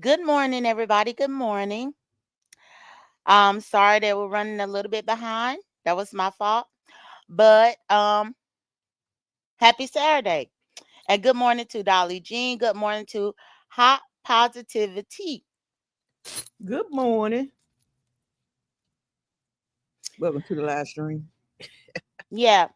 Good morning, everybody. Good morning. I'm sorry that we're running a little bit behind. That was my fault. But happy Saturday. And good morning to Dolly Jean. Good morning to Hot Positivity. Good morning. Welcome to the live stream. Yeah.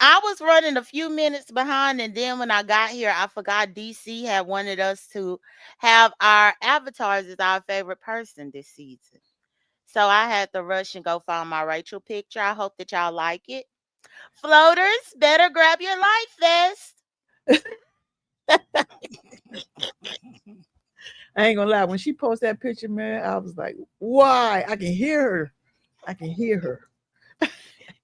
I was running a few minutes behind, and then when I got here, I forgot DC had wanted us to have our avatars as our favorite person this season. So I had to rush and go find my Rachel picture. I hope that y'all like it. Floaters, better grab your life vest. I ain't gonna lie. When she posted that picture, man, I was like, "Why? I can hear her. I can hear her.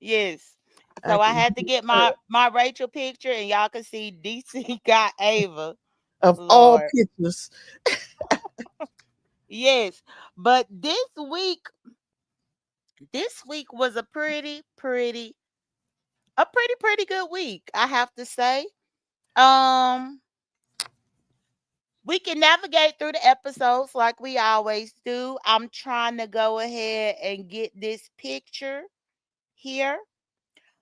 Yes. I So I can had to hear get her." my Rachel picture, and y'all can see DC got Ava. Of all Lord. pictures, Yes. But this week was a pretty good week, I have to say. Um we can navigate through the episodes like we always do. I'm trying to go ahead and get this picture here.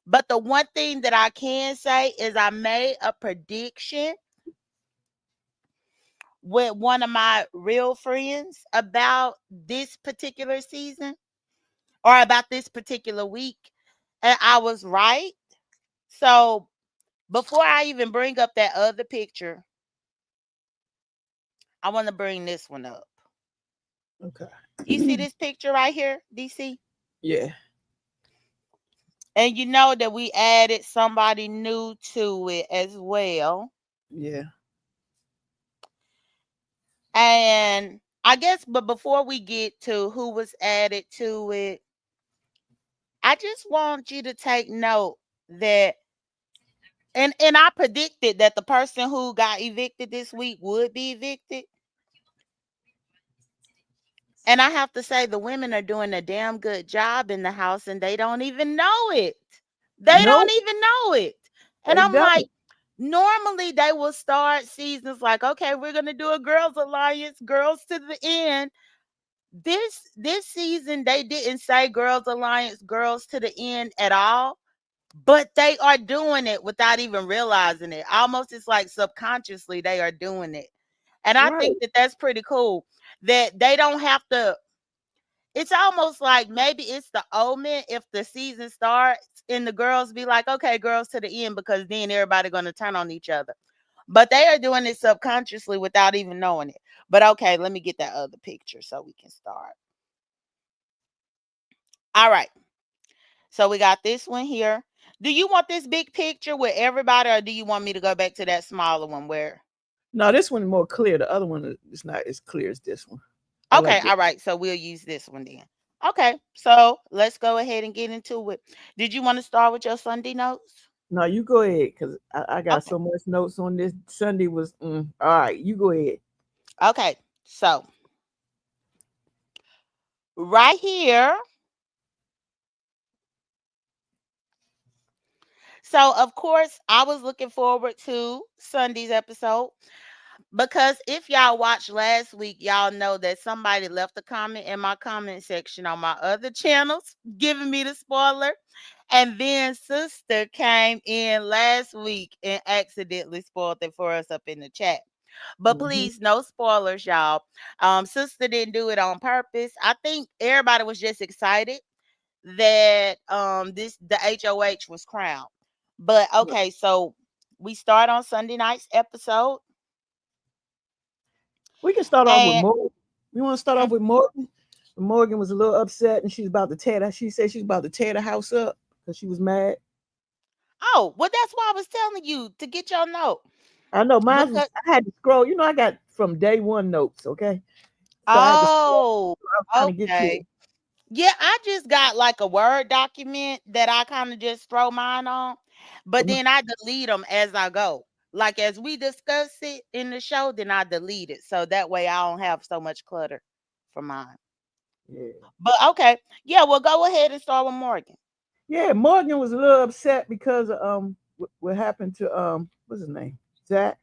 But the one thing that I can say is I made a prediction with one of my real friends about this particular season or about this particular week. And I was right. So before I even bring up that other picture, I want to bring this one up. okay. You see this picture right here, DC? Yeah, And you know that we added somebody new to it as well. yeah. And I guess, but before we get to who was added to it, I just want you to take note that, and I predicted that the person who got evicted this week would be evicted. And I have to say, the women are doing a damn good job in the house, and they don't even know it. They don't Nope, even know it. And they I'm like, don't. normally they will start seasons like, okay, we're gonna do a girls alliance, girls to the end. This season they didn't say girls alliance, girls to the end at all, but they are doing it without even realizing it. Almost it's like subconsciously they are doing it. And I think Right, that that's pretty cool that they don't have to. It's almost like maybe it's the omen if the season starts and the girls be like, okay, girls to the end, because then everybody gonna turn on each other. But they are doing it subconsciously without even knowing it. But okay, let me get that other picture so we can start. All right. So we got this one here. Do you want this big picture with everybody, or do you want me to go back to that smaller one where? no, this one is more clear. The other one is not as clear as this one. I Okay, like this. all right. So we'll use this one then. Okay, so let's go ahead and get into it. Did you want to start with your Sunday notes? No, you go ahead because I got Okay. so much notes on this. Sunday was all right. You go ahead. Okay. So right here. So of course, I was looking forward to Sunday's episode because if y'all watched last week, y'all know that somebody left a comment in my comment section on my other channels giving me the spoiler. And then sister came in last week and accidentally spoiled it for us up in the chat. But Hmm. please, no spoilers, y'all. Sister didn't do it on purpose. I think everybody was just excited that this the HOH was crowned. But okay, so we start on Sunday night's episode. We can start off with And Morgan. You want to start off with Morgan? Morgan was a little upset, and she's about to tear that. She said she's about to tear the house up because she was mad. oh, well, that's why I was telling you to get your note. I know mine was. Because I had to scroll. I got from day one notes. Okay, so I had to scroll. oh, I was trying to get to okay. it. Yeah, I just got like a Word document that I kind of just throw mine on, but then I delete them as I go. Like as we discuss it in the show, then I delete it. So that way I don't have so much clutter for mine. Yeah, But okay. Yeah, well go ahead and start with Morgan. yeah. Morgan was a little upset because what happened to what's his name? Zach.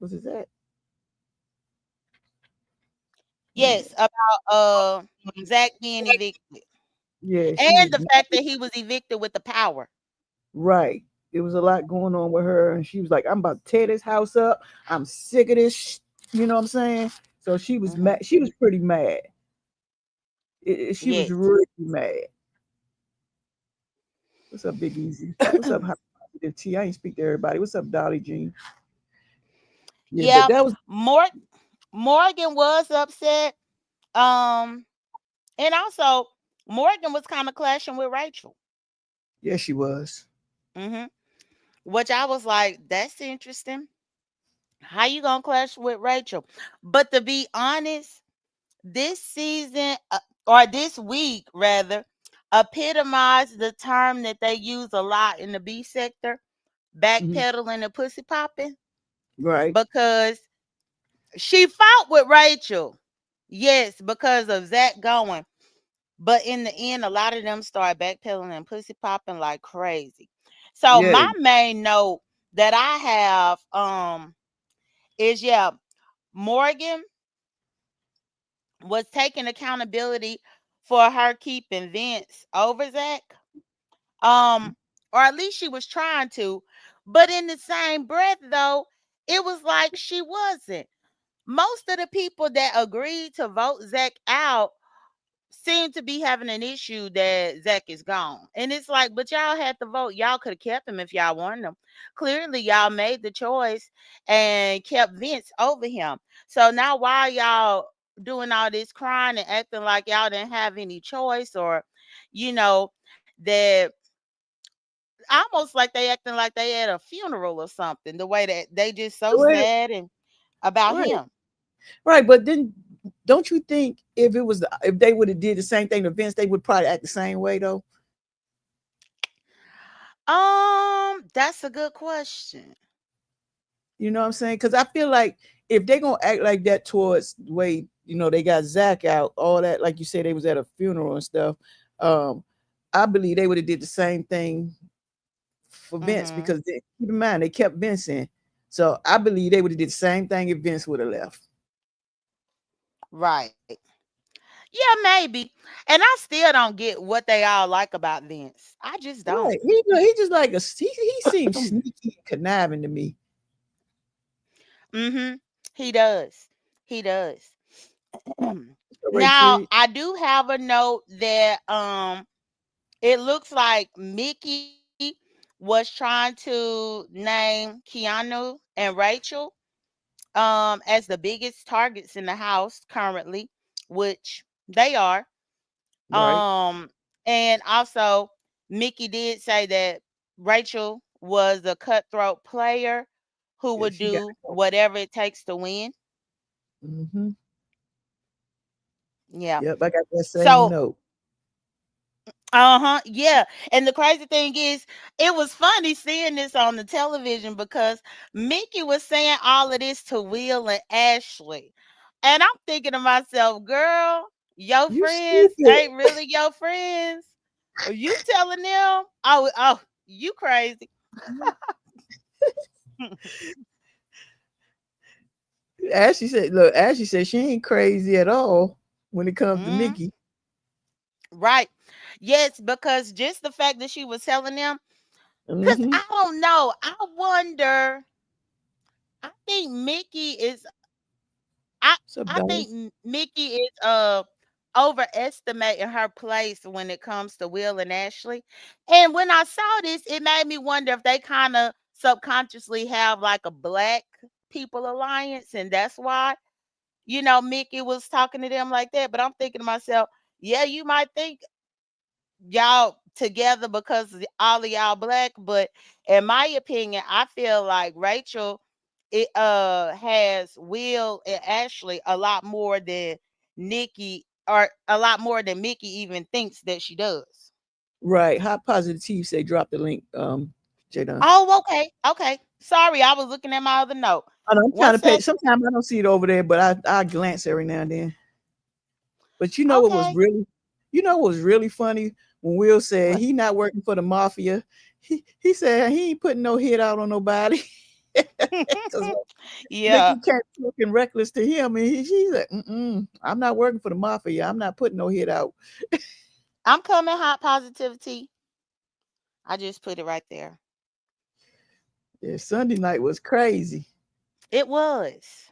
Was it Zach? Yes, about Zach being evicted. Yeah, she And was the fact that he was evicted with the power. right. There was a lot going on with her, and she was like, "I'm about to tear this house up. I'm sick of this." You know what I'm saying? So she was Mhm. mad. She was pretty mad. She was Yes. really mad. What's up, Big Easy? What's up, High Positive T? I ain't speak to everybody. What's up, Dolly Jean? Yeah, but Yep. that was Mor- Morgan was upset. Um, and also Morgan was kind of clashing with Rachel. yeah, she was. Hmm. Which I was like, that's interesting. How you gonna clash with Rachel? But to be honest, this season or this week rather epitomized the term that they use a lot in the B sector, Hmm. backpedaling and pussy popping, Right. because she fought with Rachel. Yes, because of Zach going. But in the end, a lot of them start backpedaling and pussy popping like crazy. So Yeah. my main note that I have is, yeah, Morgan was taking accountability for her keeping Vince over Zach. Or at least she was trying to. But in the same breath though, it was like she wasn't. Most of the people that agreed to vote Zach out seem to be having an issue that Zach is gone. And it's like, but y'all had to vote. Y'all could have kept him if y'all wanted him. Clearly, y'all made the choice and kept Vince over him. So now why y'all doing all this crying and acting like y'all didn't have any choice, or, you know, that almost like they acting like they at a funeral or something, the way that they just so Right. sad and about Right. him. Right. But then, don't you think if they would have did the same thing to Vince, they would probably act the same way though? That's a good question. You know what I'm saying? Because I feel like if they're gonna act like that towards the way they got Zach out, all that, like you said, they was at a funeral and stuff. Um, I believe they would have did the same thing for Vince Mm-hmm. because keep in mind they kept Vince in. So I believe they would have did the same thing if Vince would have left. Right. Yeah, maybe. And I still don't get what they all like about Vince. I just don't. Right? He just like he seems sneaky and conniving to me. Mm-hmm. He does. He does. All right, Now, Tree. I do have a note that it looks like Mickey was trying to name Keanu and Rachel as the biggest targets in the house currently, which they are. Right? And also Mickey did say that Rachel was a cutthroat player who Yeah, would she got. do whatever it takes to win. Mm-hmm. Yeah. Yep, I got that same So, note. uh-huh, yeah. And the crazy thing is, it was funny seeing this on the television because Mickey was saying all of this to Will and Ashley. And I'm thinking to myself, girl, your You friends stupid. ain't really your friends. Are you telling them? Oh, you crazy. Ashley said, "Look, Ashley said she ain't crazy at all when it comes to Mhm. Mickey." Right. Yes, because just the fact that she was telling them, because Mm-hmm. I don't know. I wonder, I think Mickey is I What's up, I Dolly? think Mickey is overestimating her place when it comes to Will and Ashley. And when I saw this, it made me wonder if they kind of subconsciously have like a black people alliance, and that's why Mickey was talking to them like that. But I'm thinking to myself, yeah, you might think y'all together because all of y'all black, but in my opinion, I feel like Rachel it has Will and Ashley a lot more than Nikki, or a lot more than Mickey even thinks that she does. Right. Hot Positive T say drop the link. JDunn. Oh, okay, okay. Sorry, I was looking at my other note. I know I'm trying One to pay. sec. Sometimes I don't see it over there, but I glance every now and then. But Okay. you know what was really funny when Will said What? he not working for the mafia. He said he ain't putting no hit out on nobody. Because Yeah. Mickey kept looking reckless to him, and she's like, I'm not working for the mafia. I'm not putting no hit out. I'm coming hot positivity. I just put it right there. Yeah, Sunday night was crazy. It was.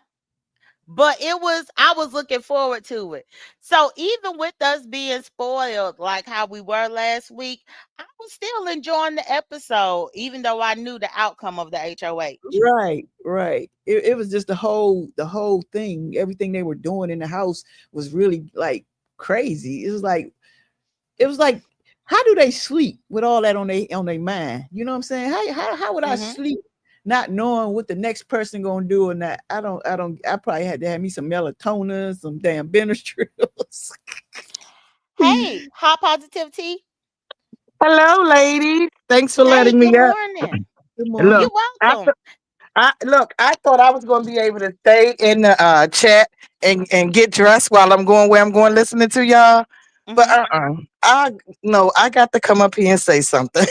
But I was looking forward to it. So even with us being spoiled, like how we were last week, I was still enjoying the episode, even though I knew the outcome of the HOH. Right, right. It was just the whole thing. Everything they were doing in the house was really like crazy. It was like how do they sleep with all that on their mind? You know what I'm saying? How would I Hmm. sleep not knowing what the next person gonna do? And that I probably had to have me some melatonin, some damn Benadryls. Hey, hot positivity. Hello, ladies. Thanks for Hey, letting me good up. morning. Good Look, You're morning. I, welcome. th- I thought I was going to be able to stay in the chat and get dressed while I'm going where I'm going, listening to y'all. But Hmm. I no, I got to come up here and say something.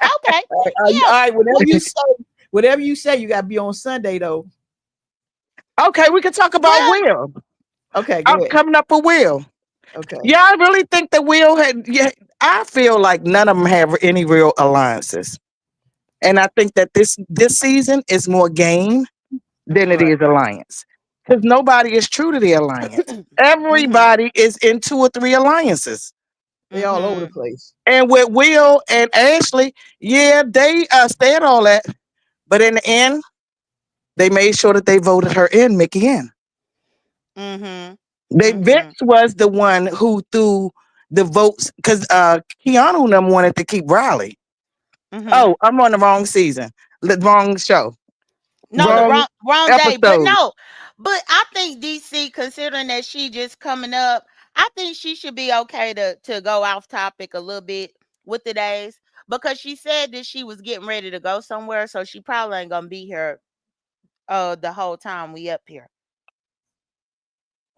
Okay. All Yeah. right, Well, whatever you say, you gotta be on Sunday though. Okay, we can talk about well, Will. Okay, go I'm ahead. coming up with Will. Okay. Yeah, I really think that Will had. Yeah, I feel like none of them have any real alliances, and I think that this season is more game than it hmm. Right. is alliance. Because nobody is true to the alliance. Hmm. Everybody is in two or three alliances. They all over the Hmm. place. And with Will and Ashley, yeah, they said all that. But in the end, they made sure that they voted her in, Mickey in. Hmm. Vince Hmm. was the one who threw the votes because Keanu and them wanted to keep Riley. Hmm. Oh, I'm on the wrong season. The wrong show. No, the Wrong wrong day. But episode. no, but I think DC, considering that she just coming up, I think she should be okay to go off topic a little bit with the days because she said that she was getting ready to go somewhere, so she probably ain't gonna be here the whole time we up here.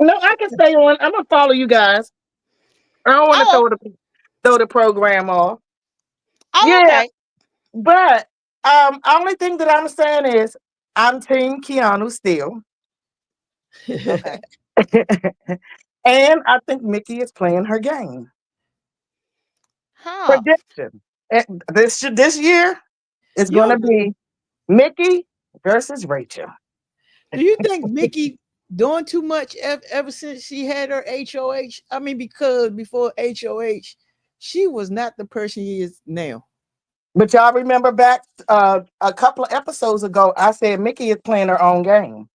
No, I can stay on. I'm gonna follow you guys. I don't want to Oh, throw the program off. oh, Yeah, okay, but only thing that I'm saying is I'm Team Keanu still, okay, and I think Mickey is playing her game. huh? Prediction: this year is going you to be Mickey versus Rachel. do you think Mickey doing too much ever since she had her HOH? I mean, because before HOH, she was not the person she is now. But y'all remember back a couple of episodes ago, I said Mickey is playing her own game.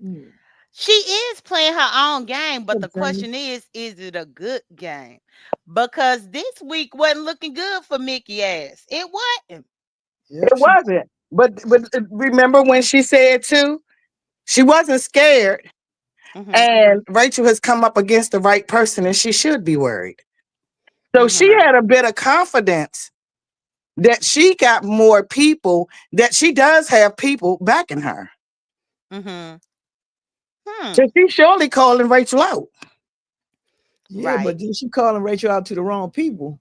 Mm. She is playing her own game, but Come, the Jamie. question is it a good game? Because this week wasn't looking good for Mickey ass. It wasn't. Yep, It she. wasn't. But remember when she said too, she wasn't scared. Mhm. And Rachel has come up against the right person and she should be worried. So she Mhm. had a bit of confidence that she got more people, that she does have people backing her. Mhm. So Hmm. she's surely calling Rachel out. Yeah, Right. but then she calling Rachel out to the wrong people.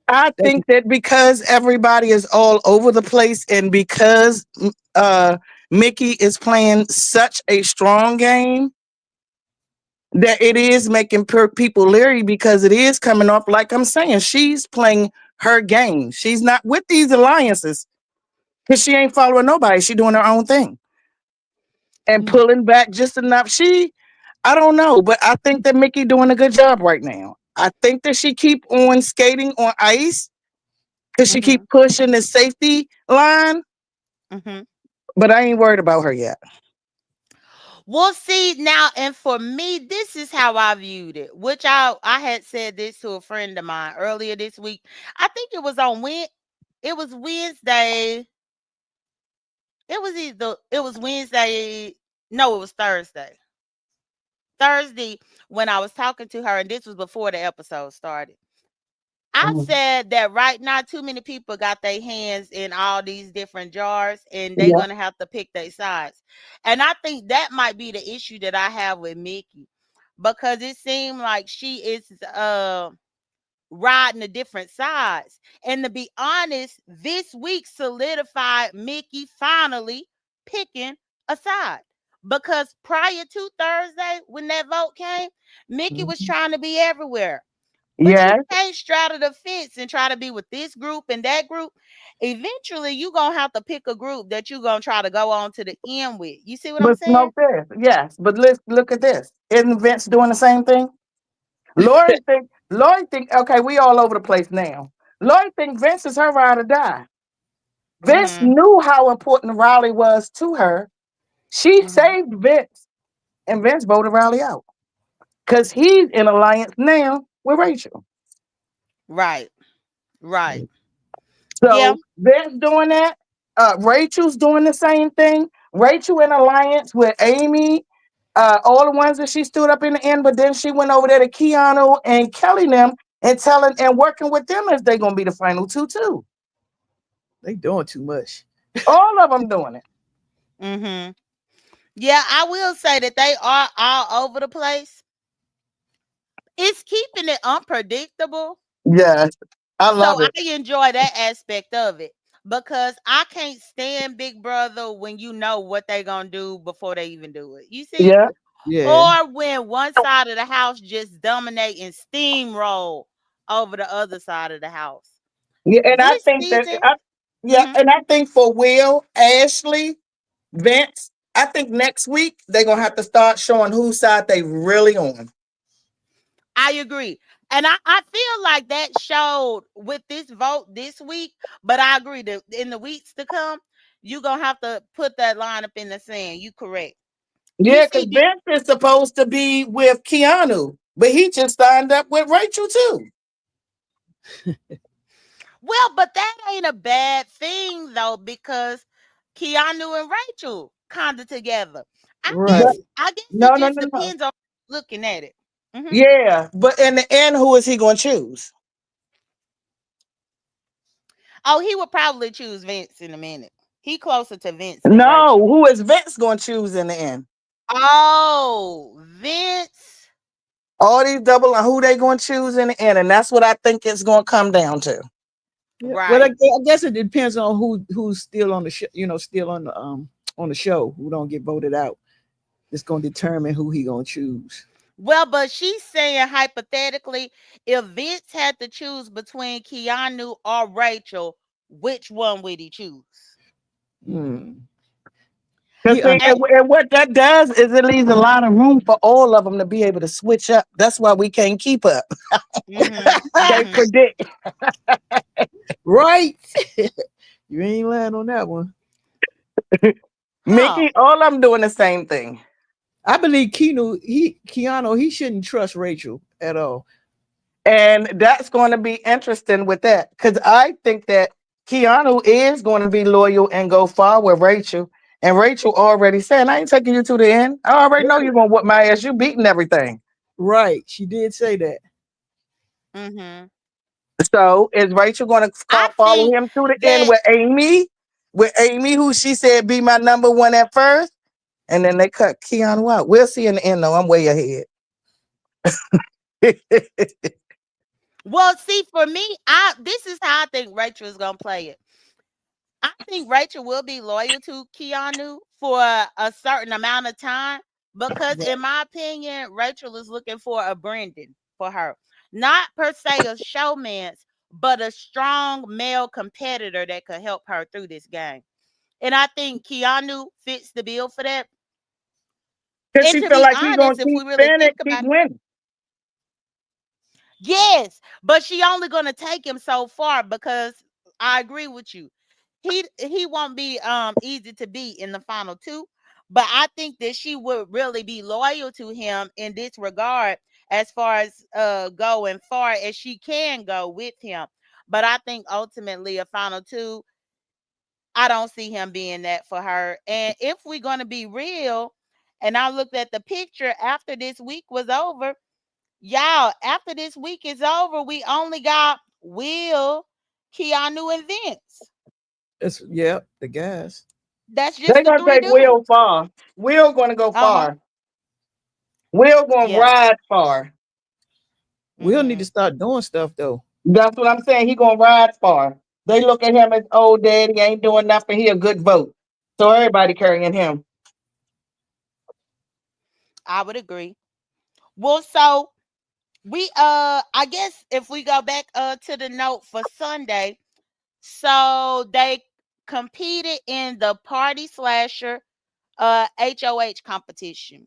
I That's think that because everybody is all over the place and because Mickey is playing such a strong game, that it is making people leery because it is coming off like I'm saying. She's playing her game. She's not with these alliances because she ain't following nobody. She doing her own thing and mm, pulling back just enough. I don't know, but I think that Mickey doing a good job right now. I think that she keep on skating on ice because she keep Mhm. pushing the safety line. Mhm. But I ain't worried about her yet. Well, see now, and for me, this is how I viewed it. Which I had said this to a friend of mine earlier this week. I think it was on it was Wednesday. It was Wednesday. No, it was Thursday. Thursday when I was talking to her, and this was before the episode started. I Mhm. said that right now, too many people got their hands in all these different jars, and they're Yeah. gonna have to pick their sides. And I think that might be the issue that I have with Mickey, because it seemed like she is. riding the different sides. And to be honest, this week solidified Mickey finally picking a side. Because prior to Thursday, when that vote came, Mickey was Mhm. trying to be everywhere. But you Yes, can't straddle the fence and try to be with this group and that group. Eventually, you gonna have to pick a group that you gonna try to go on to the end with. You see what I'm but saying? smoke this. Yes, but let's look at this. Isn't Vince doing the same thing? Lori think, okay, we all over the place now. Lori think Vince is her ride or die. Vince Mm-hmm. knew how important Riley was to her. She Mm-hmm. saved Vince, and Vince voted Riley out because he's in alliance now with Rachel. Right. Right. Yeah. So Vince doing that. Rachel's doing the same thing. Rachel in alliance with Amy. All the ones that she stood up in the end, but then she went over there to Keanu and Kelly them and telling and working with them as they gonna be the final two too. They doing too much. All of them doing it. Mm-hmm. Yeah, I will say that they are all over the place. It's keeping it unpredictable. Yes, I So love I it. enjoy that aspect of it because I can't stand Big Brother when you know what they gonna do before they even do it. You see? Yeah, Yeah. Or when one side of the house just dominate and steamroll over the other side of the house. yeah, and I This think that season, yeah, mhm, and I think for Will, Ashley, Vince, I think next week they're gonna have to start showing whose side they really on. I agree. And I feel like that showed with this vote this week, but I agree that in the weeks to come, you're gonna have to put that line up in the sand. You correct. You Yeah, because see, Vince is supposed to be with Keanu, but he just signed up with Rachel too. well, but that ain't a bad thing though, because Keanu and Rachel kinda together. I But Right. guess I guess no, it no, just no, no. depends on looking at it. Mhm. Yeah, but in the end, who is he going to choose? Oh, he would probably choose Vince in a minute. He closer to Vince than No, Rachel. who is Vince going to choose in the end? Oh, Vince. All these double and who they going to choose in the end, and that's what I think it's going to come down to. Yeah. Well, Right. I guess it depends on who's still on the show. Still on the show. Who don't get voted out. It's gonna determine who he gonna choose. Well, but she's saying hypothetically, if Vince had to choose between Keanu or Rachel, which one would he choose? Hmm. Cause He see, And and what that does is it leaves a lot of room for all of them to be able to switch up. That's why we can't keep up. mhm, They mhm. predict. right. You ain't lying on that one. Huh. Mickey, all I'm doing the same thing. I believe Keanu, he shouldn't trust Rachel at all. And that's going to be interesting with that because I think that Keanu is going to be loyal and go far with Rachel. And Rachel already said, I ain't taking you to the end. I already know you're going to whip my ass. You beating everything. Right. She did say that. Mhm. So is Rachel going to I follow think him to the end that with Amy? With Amy, who she said be my number one at first. And then they cut Keanu out. We'll see in the end, though. I'm way ahead. well, see, for me, I this is how I think Rachel is gonna play it. I think Rachel will be loyal to Keanu for a certain amount of time because, in my opinion, Rachel is looking for a Brendan for her. Not per se a showmance, but a strong male competitor that could help her through this game. And I think Keanu fits the bill for that. Because And she to feel be like he going honest, to if keep we really spinning, think keep about it, winning. yes, but she only gonna take him so far because I agree with you. He won't be easy to beat in the final two, but I think that she would really be loyal to him in this regard as far as going far as she can go with him. But I think ultimately a final two, I don't see him being that for her. And if we're gonna be real, and I looked at the picture after this week was over, y'all, after this week is over, we only got Will, Keanu, and Vince. It's yeah, the guys. That's They're just the going to three take Will dudes. far. Will going to go Uh-huh. far. Will going to Yeah. ride far. Will need to Mhm. start doing stuff though. That's what I'm saying. He gonna ride far. They look at him as old daddy, ain't doing nothing. He a good vote. So everybody carrying him. I would agree. Well, so I guess if we go back to the note for Sunday, so they competed in the Party Slasher HOH competition,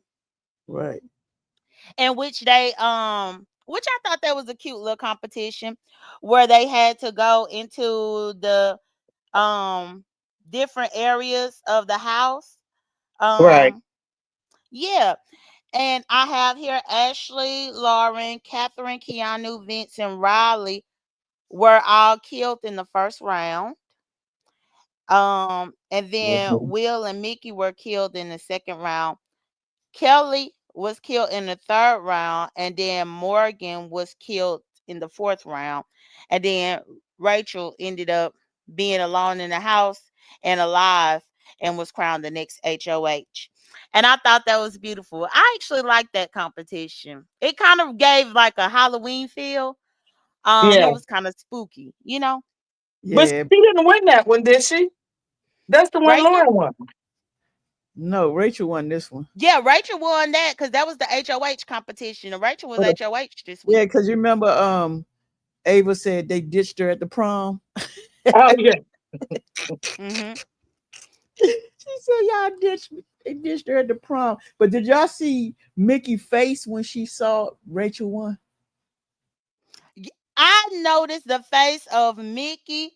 Right. in which I thought that was a cute little competition where they had to go into the um different areas of the house. Right. Um yeah, and I have here Ashley, Lauren, Catherine, Keanu, Vince, and Riley were all killed in the first round. And then Mhm. Will and Mickey were killed in the second round. Kelly was killed in the third round, and then Morgan was killed in the fourth round. And then Rachel ended up being alone in the house and alive and was crowned the next HOH. And I thought that was beautiful. I actually liked that competition. It kind of gave like a Halloween feel. It Yeah. was kind of spooky, you know. But Yeah. she didn't win that one, did she? That's the one Rachel? Lauren won. No, Rachel won this one. Yeah, Rachel won that because that was the HOH competition. And Rachel was HOH this Yeah, week. because you remember Ava said they ditched her at the prom. Oh yeah. Hmm. She said y'all ditched me. They ditched her at the prom. But did y'all see Mickey face when she saw Rachel won? I noticed the face of Mickey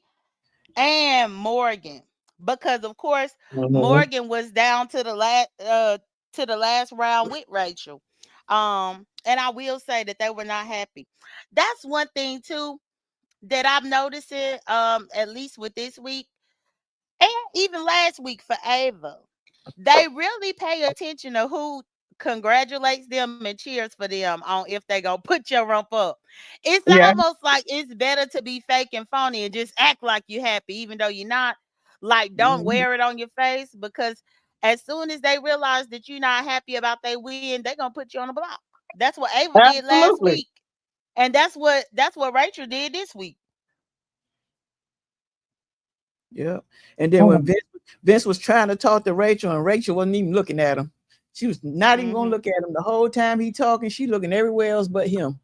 and Morgan because, of course, Mhm. Morgan was down to the last round with Rachel. And I will say that they were not happy. That's one thing too that I'm noticing. At least with this week and even last week for Ava, they really pay attention to who congratulates them and cheers for them on if they gonna put your rump up. It's Yeah. almost like it's better to be fake and phony and just act like you're happy, even though you're not. Like, don't Mhm. wear it on your face because as soon as they realize that you're not happy about their win, they're gonna put you on the block. That's what Ava did last Absolutely. week, and that's what Rachel did this week. Yeah. And then when Mhm. Vince was trying to talk to Rachel and Rachel wasn't even looking at him. She was not even gonna Hmm. look at him the whole time he talking. She looking everywhere else but him.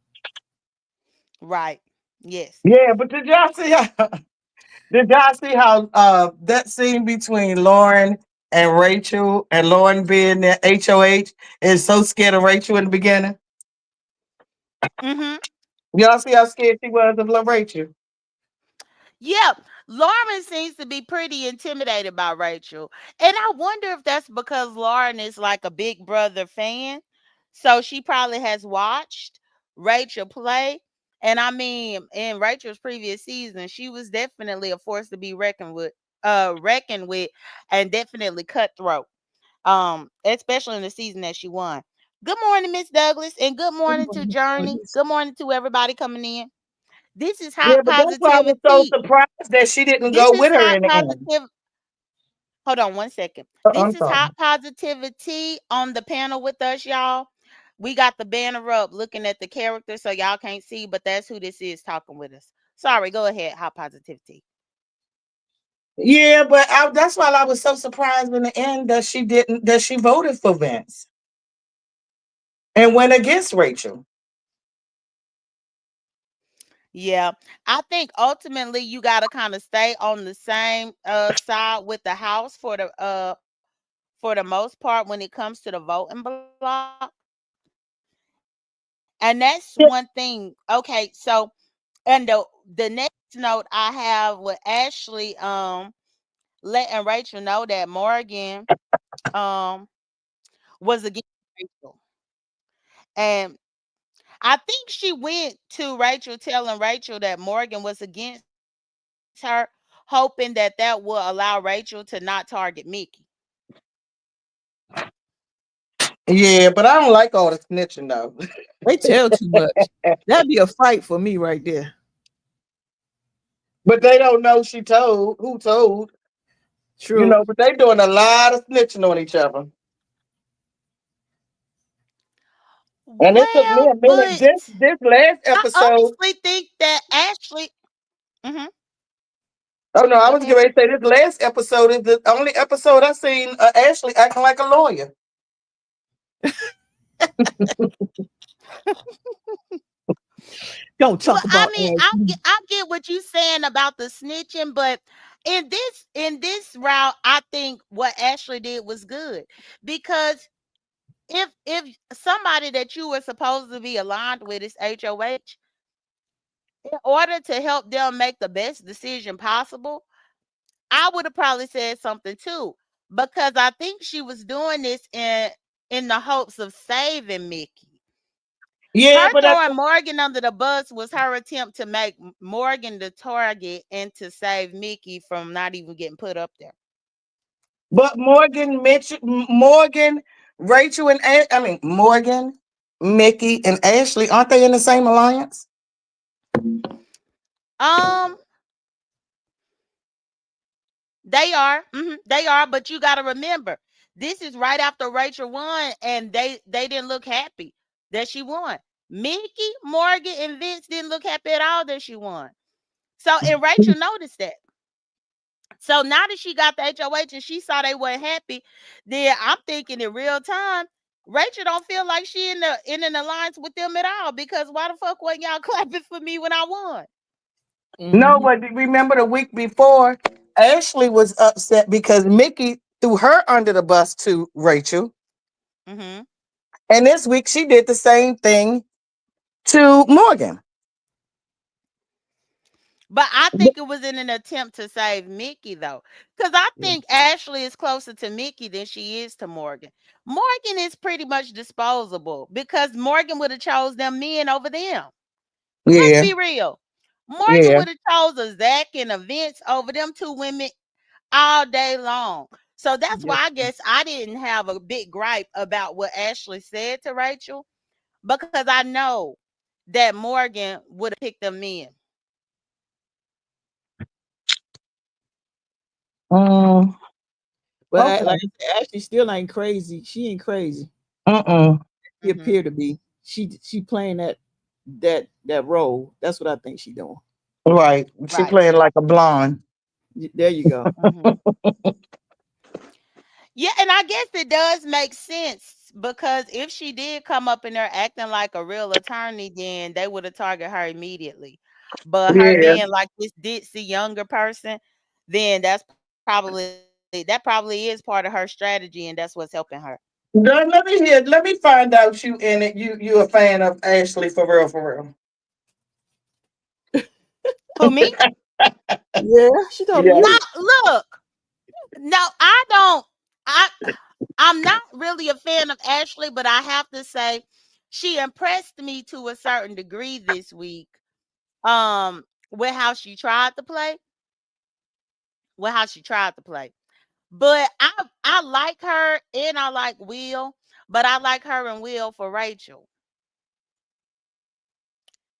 Right. Yes. Yeah, but did y'all see how that scene between Lauren and Rachel and Lauren being the HOH is so scared of Rachel in the beginning? Hmm. Y'all see how scared she was of Rachel? Yeah, Lauren seems to be pretty intimidated by Rachel. And I wonder if that's because Lauren is like a Big Brother fan. So she probably has watched Rachel play. And I mean, in Rachel's previous season, she was definitely a force to be reckoned with and definitely cutthroat. Especially in the season that she won. Good morning, Miss Douglas, and good morning to Journey. Good morning to everybody coming in. This is Yeah, hot but that's why I was so positivity. surprised that she didn't This go is with her hot in the end. positive. Hold on one second. This I'm is sorry. hot positivity on the panel with us, y'all. We got the banner up looking at the character, so y'all can't see, but that's who this is talking with us. Sorry, go ahead. Hot positivity. Yeah, but that's why I was so surprised in the end that she didn't that she voted for Vince and went against Rachel. Yeah, I think ultimately you got to kind of stay on the same side with the house for the most part when it comes to the voting block. And that's one thing. Okay, so and the next note I have with Ashley letting Rachel know that Morgan um was against Rachel. And I think she went to Rachel telling Rachel that Morgan was against her, hoping that that will allow Rachel to not target Mickey. Yeah, but I don't like all the snitching though. They tell too much. That'd be a fight for me right there. But they don't know she told who told, True. but they doing a lot of snitching on each other. And it took me Well, a minute. but This last I episode. honestly think that Ashley. Mhm. Oh no, I Go was getting ahead. ready to say this last episode is the only episode I seen Ashley acting like a lawyer. Don't Well, talk I about mean, Ashley. I get what you're saying about the snitching, but in this route, I think what Ashley did was good because if somebody that you were supposed to be aligned with is HOH, in order to help them make the best decision possible, I would have probably said something too, because I think she was doing this in the hopes of saving Mickey. Yeah, Her but throwing Morgan under the bus was her attempt to make Morgan the target and to save Mickey from not even getting put up there. Morgan, Rachel, and I mean Morgan, Mickey, and Ashley aren't they in the same alliance? Um, they are, they are, but you got to remember, this is right after Rachel won, and they didn't look happy that she won. Mickey, Morgan, and Vince didn't look happy at all that she won. So, and Rachel noticed that. So now that she got the HOH and she saw they weren't happy, then I'm thinking in real time, Rachel don't feel like she in an alliance with them at all, because why the fuck wasn't y'all clapping for me when I won? No, Hmm. but remember the week before, Ashley was upset because Mickey threw her under the bus to Rachel, Hmm. and this week she did the same thing to Morgan. But I think it was in an attempt to save Mickey though, because I think Ashley is closer to Mickey than she is to Morgan. Morgan is pretty much disposable because Morgan would have chose them men over them. Let's Yeah, be real. Morgan yeah. would have chose a Zach and a Vince over them two women all day long. So that's Yep. why I guess I didn't have a big gripe about what Ashley said to Rachel, because I know that Morgan would have picked them in. Mm, But like okay. I said, Ashley still ain't crazy. She ain't crazy. Mm-mm. She Hmm. appear to be. She playing that role. That's what I think she doing. Right. She Right. playing like a blonde. There you go. Hmm. Yeah, and I guess it does make sense because if she did come up in there acting like a real attorney, then they would have targeted her immediately. But her Yeah. being like this ditzy younger person, then that probably is part of her strategy, and that's what's helping her. Let me hear. Let me find out you in it. You a fan of Ashley for real, for real. Who, me? Yeah, she told Yeah. you. No, look, no, I don't. I I'm not really a fan of Ashley, but I have to say she impressed me to a certain degree this week. With how she tried to play, with how she tried to play. But I like her and I like Will, but I like her and Will for Rachel.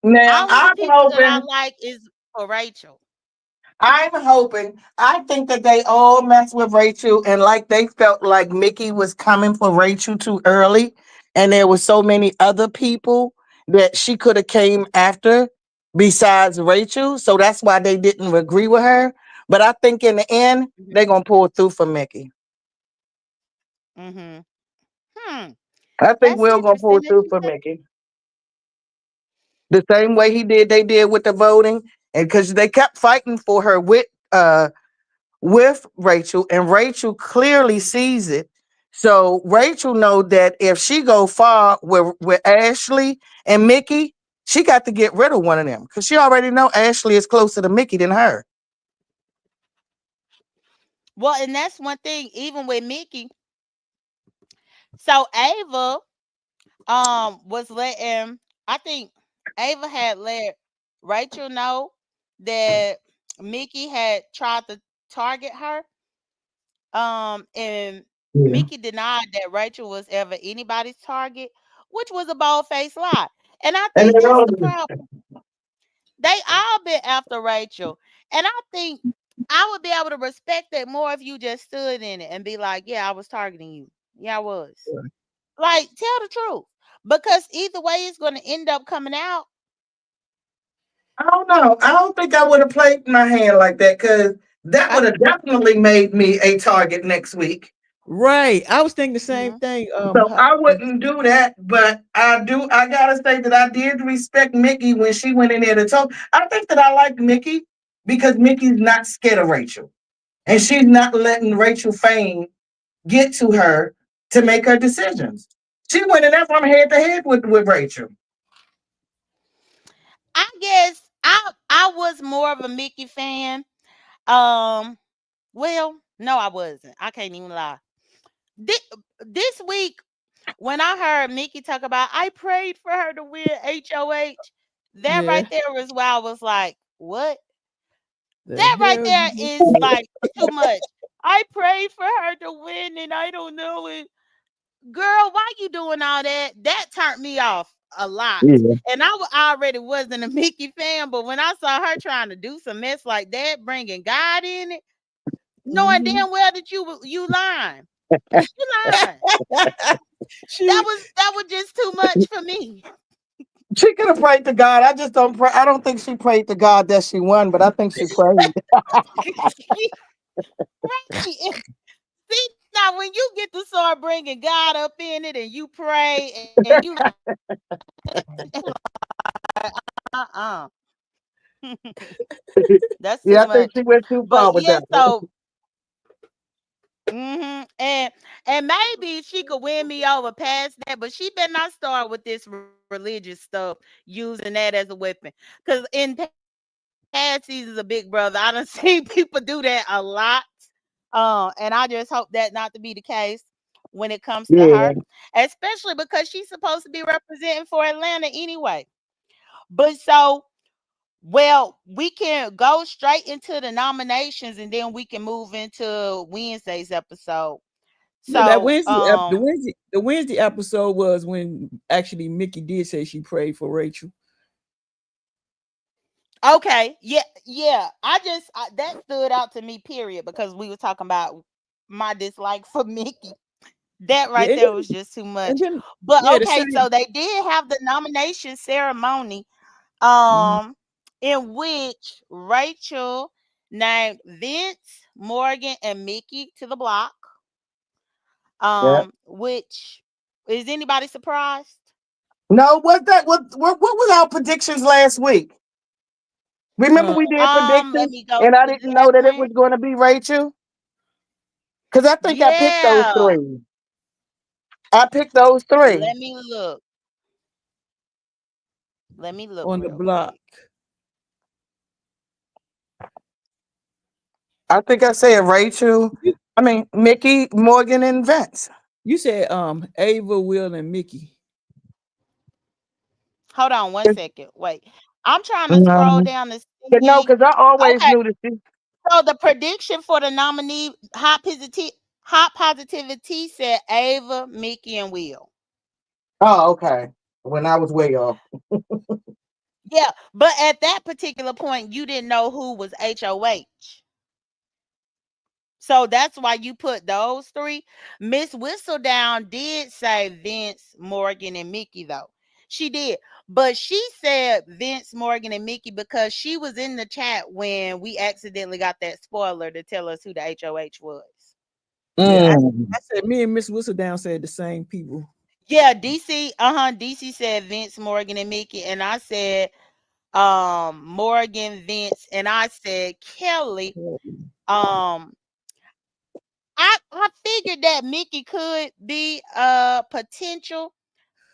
Now All of the people that I like is for Rachel. I'm hoping. I think that they all messed with Rachel and like they felt like Mickey was coming for Rachel too early, and there were so many other people that she could have came after besides Rachel. So that's why they didn't agree with her. But I think in the end, they're Mhm. gonna pull through for Mickey. Mhm. Hmm. I think That's we're gonna pull interesting that through you for said. Mickey. The same way they did with the voting. And because they kept fighting for her with Rachel, and Rachel clearly sees it. So Rachel know that if she go far with Ashley and Mickey, she got to get rid of one of them because she already know Ashley is closer to Mickey than her. Well, and that's one thing, even with Mickey. So Ava was letting, I think Ava had let Rachel know that Mickey had tried to target her. And Yeah. Mickey denied that Rachel was ever anybody's target, which was a bold faced lie. And I And think they that's all the problem. They all been after Rachel. And I think I would be able to respect that more if you just stood in it and be like, yeah, I was targeting you. Yeah, I was. Like, tell the truth. because either way it's going to end up coming out. I don't know. I don't think I would have played my hand like that because that I would have definitely made me a target next week. right. I was thinking the same Mhm. thing. So I wouldn't do that, but I do. I gotta say that I did respect Mickey when she went in there to talk. I think that I like Mickey because Mickey's not scared of Rachel, and she's not letting Rachel fame get to her to make her decisions. She went in there from head to head with Rachel. I guess I was more of a Mickey fan. Um, well, no, I wasn't. I can't even lie. This, this week when I heard Mickey talk about, I prayed for her to win HOH. That Yeah. right there was where I was like, what? The That right hell there you just is said. like too much. I prayed for her to win, and I don't know it. Girl, why you doing all that? That turned me off a lot. Yeah. And I already wasn't a Mickey fan, but when I saw her trying to do some mess like that, bringing God in it, knowing Mhm. damn well that you lying, you lying. She That was just too much for me. She could have prayed to God. I just don't pray. I don't think she prayed to God that she won, but I think she prayed. Right. See, now when you get to start bringing God up in it and you pray and you like, uh-uh. That's too Yeah, I think much. she went too But far with yeah, that one. so and maybe she could win me over past that, but she better not start with this religious stuff, using that as a weapon. Because in past seasons of Big Brother, I done seen people do that a lot. And I just hope that not to be the case when it comes to her, Yeah. especially because she's supposed to be representing for Atlanta anyway. But so, well, we can go straight into the nominations and then we can move into Wednesday's episode. yeah, that So, The Wednesday episode was when actually Mickey did say she prayed for Rachel. okay, yeah, yeah. That stood out to me, period, because we were talking about my dislike for Mickey. That Yeah, right there was just too and much. then But yeah, the okay, so same. they did have the nomination ceremony, Mhm. um, in which Rachel named Vince, Morgan, and Mickey to the block. Yeah. Which is anybody surprised? No, what was our predictions last week? Remember Uh, we did Let predictions me go and I to didn't that know that it one. was going to be Rachel? Because I think I picked those Yeah. three. I picked those three. Let me look. Let me look on the real block. quick. I think I said Rachel. You, I mean Mickey, Morgan, and Vince. you said Ava, Will, and Mickey. Hold on one second. Wait. I'm trying to scroll No, down to no, see. because I always Okay, knew that she. so the prediction for the nominee hot positivity said Ava, Mickey, and Will. Oh, okay. When I was way off. Yeah, but at that particular point, you didn't know who was HOH. So that's why you put those three. Miss Whistledown did say Vince, Morgan, and Mickey, though. She did. But she said Vince, Morgan, and Mickey because she was in the chat when we accidentally got that spoiler to tell us who the HOH was. Yeah, Mm. I said me and Miss Whistledown said the same people. Yeah, DC, DC said Vince, Morgan, and Mickey. And I said Morgan, Vince, and I said Kelly. Um I figured that Mickey could be a potential,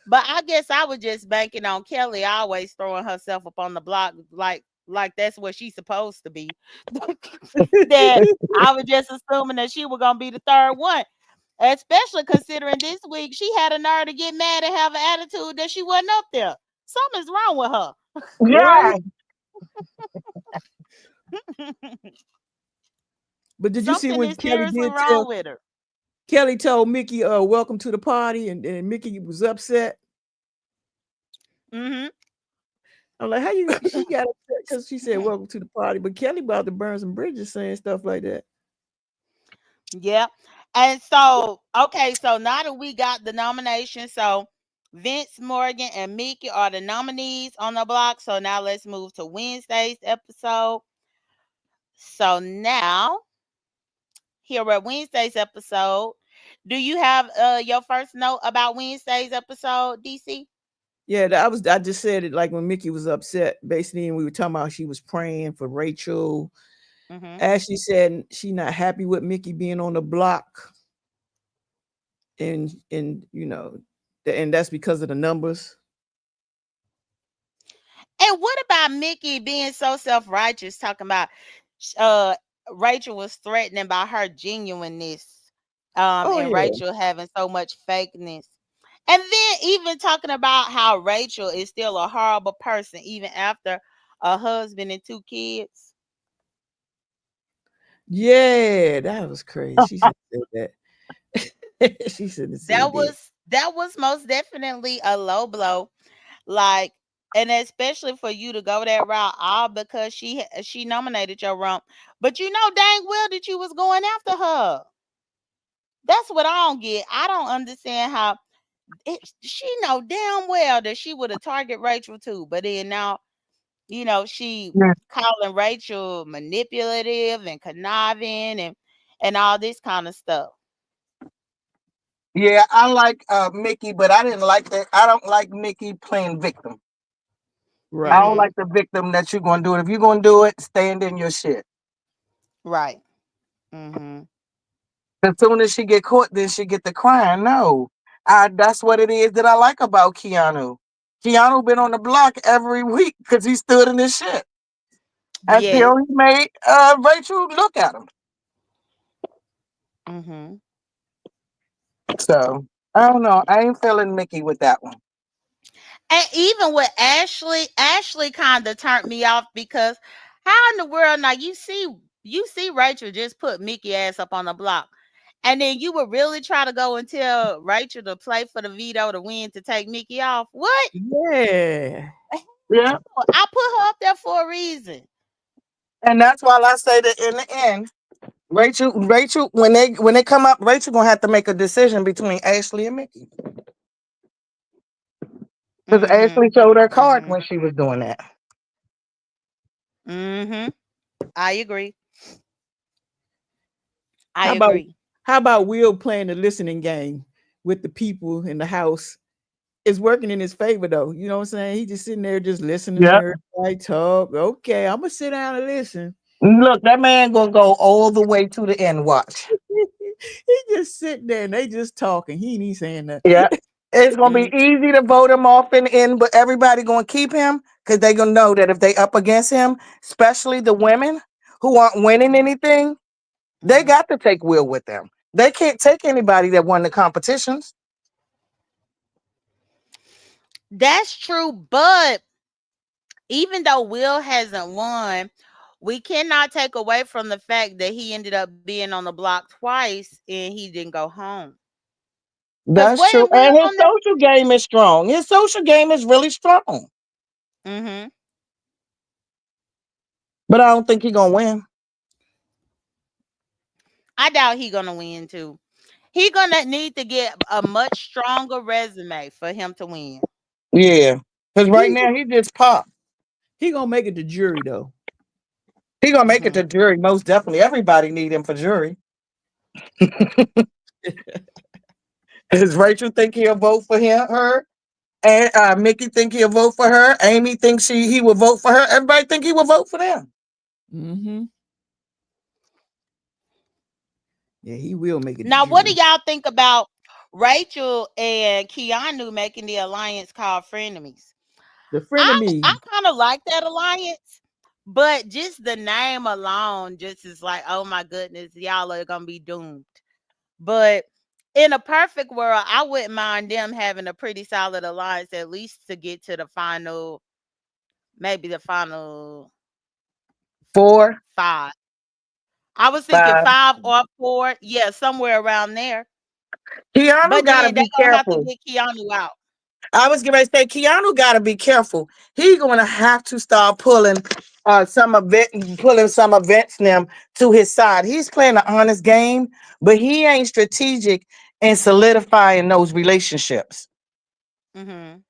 but I guess I was just banking on Kelly always throwing herself up on the block like that's what she's supposed to be. That I was just assuming that she was gonna be the third one. Especially considering this week she had a nerve to get mad and have an attitude that she wasn't up there. Something's wrong with Right? Yeah. her. But did you see Something when is seriously Tell wrong with her. Kelly told Mickey, welcome to the party, and Mickey was upset. Hmm. I'm like, how you she got upset because she said welcome to the party, but Kelly about to burn some bridges saying stuff like that. Yeah. And so, okay, so now that we got the nomination, so Vince, Morgan, and Mickey are the nominees on the block. So now let's move to Wednesday's episode. So now, here at Wednesday's episode, do you have your first note about Wednesday's episode, DC? Yeah, I just said it like when Mickey was upset, basically, and we were talking about she was praying for Rachel. Mm-hmm. Ashley said she not happy with Mickey being on the block, and and that's because of the numbers. And what about Mickey being so self-righteous, talking about uh Rachel was threatening by her genuineness, Oh and yeah, Rachel having so much fakeness. And then even talking about how Rachel is still a horrible person even after a husband and two kids. yeah, that was crazy. She should have said that. She shouldn't have said that. That was most definitely a low blow. Like, and especially for you to go that route, all because she nominated your rump. But you know dang well that you was going after her. That's what I don't get. I don't understand how she know damn well that she would have target Rachel too. But then now, she Yeah, calling Rachel manipulative and conniving and all this kind of stuff. yeah, I like Mickey, but I didn't like that. I don't like Mickey playing victim. I Right. don't Mm-hmm. like the victim that you're gonna do it. If you're gonna do it, stand in your shit. Right. Mm-hmm. As soon as she get caught, then she get the crying. No, that's what it is that I like about Keanu. Keanu been on the block every week because he stood in his shit Yes. until he made Rachel look at him. Mm-hmm. So I don't know. I ain't feeling Mickey with that one. And even with Ashley kind of turned me off because how in the world now you see Rachel just put Mickey ass up on the block. And then you would really try to go and tell Rachel to play for the veto to win to take Mickey off. What? Yeah. Yeah, I put her up there for a reason. and that's why I say that in the end, Rachel, when they come up, Rachel gonna have to make a decision between Ashley and Mickey because Ashley Mhm. showed her card Mhm. when she was doing that. Mhm. I agree. I How about agree. how about Will playing the listening game with the people in the house? It's working in his favor though. You know what I'm saying? He just sitting there just listening to Yep. everybody talk. Okay, I'm gonna sit down and listen. Look, that man gonna go all the way to the end. Watch. He just sitting there and they just talking. He ain't even saying nothing. Yeah. It's gonna be Mm, easy to vote him off in the end, but everybody gonna keep him because they gonna know that if they up against him, especially the women who aren't winning anything, they mhm. got to take Will with them. They can't take anybody that won the competitions. That's true, but even though Will hasn't won, we cannot take away from the fact that he ended up being on the block twice and he didn't go home. Cause That's true. wasn't Will And his on there? social game is strong. His social game is really strong. Mhm. But I don't think he's gonna win. I doubt he gonna win too. He gonna need to get a much stronger resume for him to win. Yeah. Because right He now he just popped. he gonna make it to jury though. He gonna make it Mhm. to jury, most definitely. Everybody need him for jury. Does Rachel think he'll vote for her? And Mickey think he'll vote for her. Amy thinks he will vote for her. Everybody think he will vote for them. Mm-hmm. Yeah, he will make it to Now, what do jury. y'all think about Rachel and Keanu making the alliance called Frenemies? The friend of I me. kind of like that alliance, but just the name alone just is like, oh my goodness, y'all are gonna be doomed. But in a perfect world, I wouldn't mind them having a pretty solid alliance at least to get to the final, maybe the final 4, five. I was thinking 5. 5 or 4, yeah, somewhere around there. Keanu But gotta then they're be gonna have to careful. get Keanu out. I was going to say Keanu gotta be careful. He's gonna have to start pulling some events them to his side. He's playing an honest game, but he ain't strategic in solidifying those relationships. Mhm.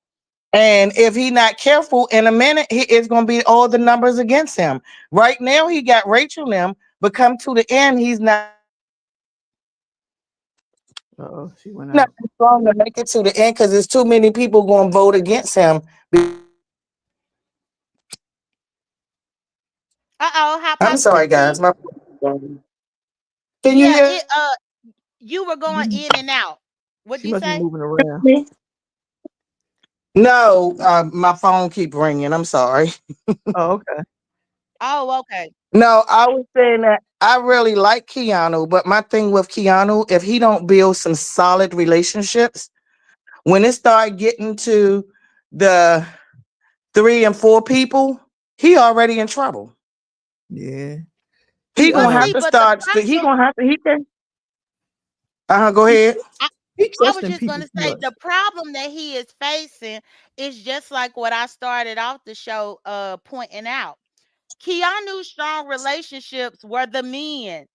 And if he not careful, in a minute, it's gonna be all the numbers against him. Right now, he got Rachel and them, but come to the end, he's not Oh, she went not out. strong to make it to the end because there's too many people gonna vote against him. Uh-oh, high I'm sorry, positivity. guys. My can you Yeah, hear it you were going Mhm. in and out. What'd She you must be say? moving around. me? No, my phone keep ringing. I'm sorry. Oh, okay. Oh, okay. No, I was saying that I really like Keanu, but my thing with Keanu, if he don't build some solid relationships, when it start getting to the 3 and 4 people, he already in trouble. Yeah. He He Well, gonna have see, to but the start. He problem gonna have to. He can. Go he ahead. I, he I was trusting just people gonna too say much. the problem that he is facing is just like what I started off the show pointing out. Keanu's strong relationships were the men.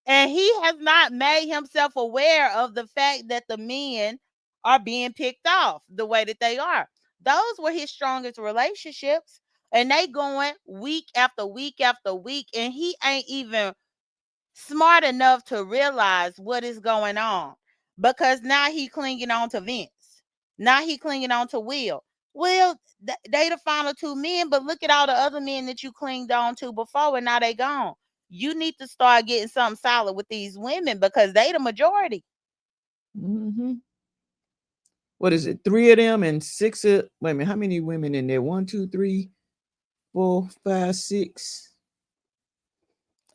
And he has not made himself aware of the fact that the men are being picked off the way that they are. Those were his strongest relationships. And they going week after week after week. And he ain't even smart enough to realize what is going on. Because now he clinging on to Vince. Now he clinging on to Will. Well, they the final two men, but look at all the other men that you clinged on to before, and now they gone. You need to start getting something solid with these women because they the majority. Hmm. What is it? Three of them and six of, wait a minute, how many women in there? One, two, three, four, five, six.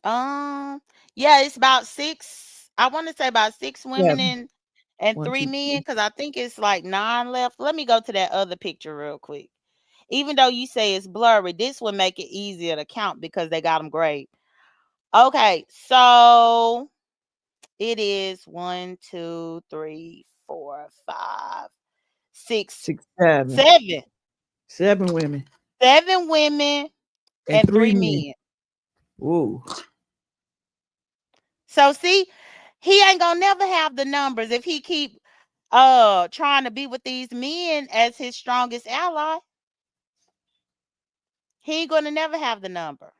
Um, yeah, it's about six. I want to say about six women Seven. and One, three two, men three. because I think it's like nine left. Let me go to that other picture real quick. Even though you say it's blurry, this would make it easier to count because they got them gray. Okay, so it is one, two, three, four, five, six, Six, seven. seven. Seven women Seven women and and three three men. men. Whoa. So see, he ain't gonna never have the numbers if he keep trying to be with these men as his strongest ally. He ain't gonna never have the number.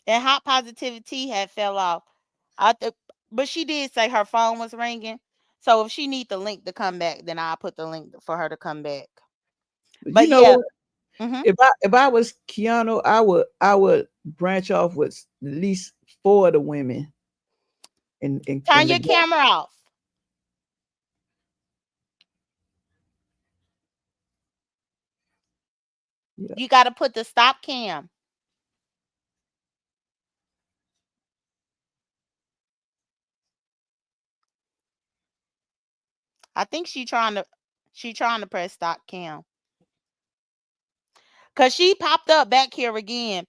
And hot positivity had fell off. But she did say her phone was ringing. So if she need the link to come back, then I'll put the link for her to come back. But you But know yeah, what? hmm If I was Keanu, I would branch off with at least four of the women in turn the your game. camera off. Yeah. You got to put the stop cam. I think she trying to press stop cam because she popped up back here again.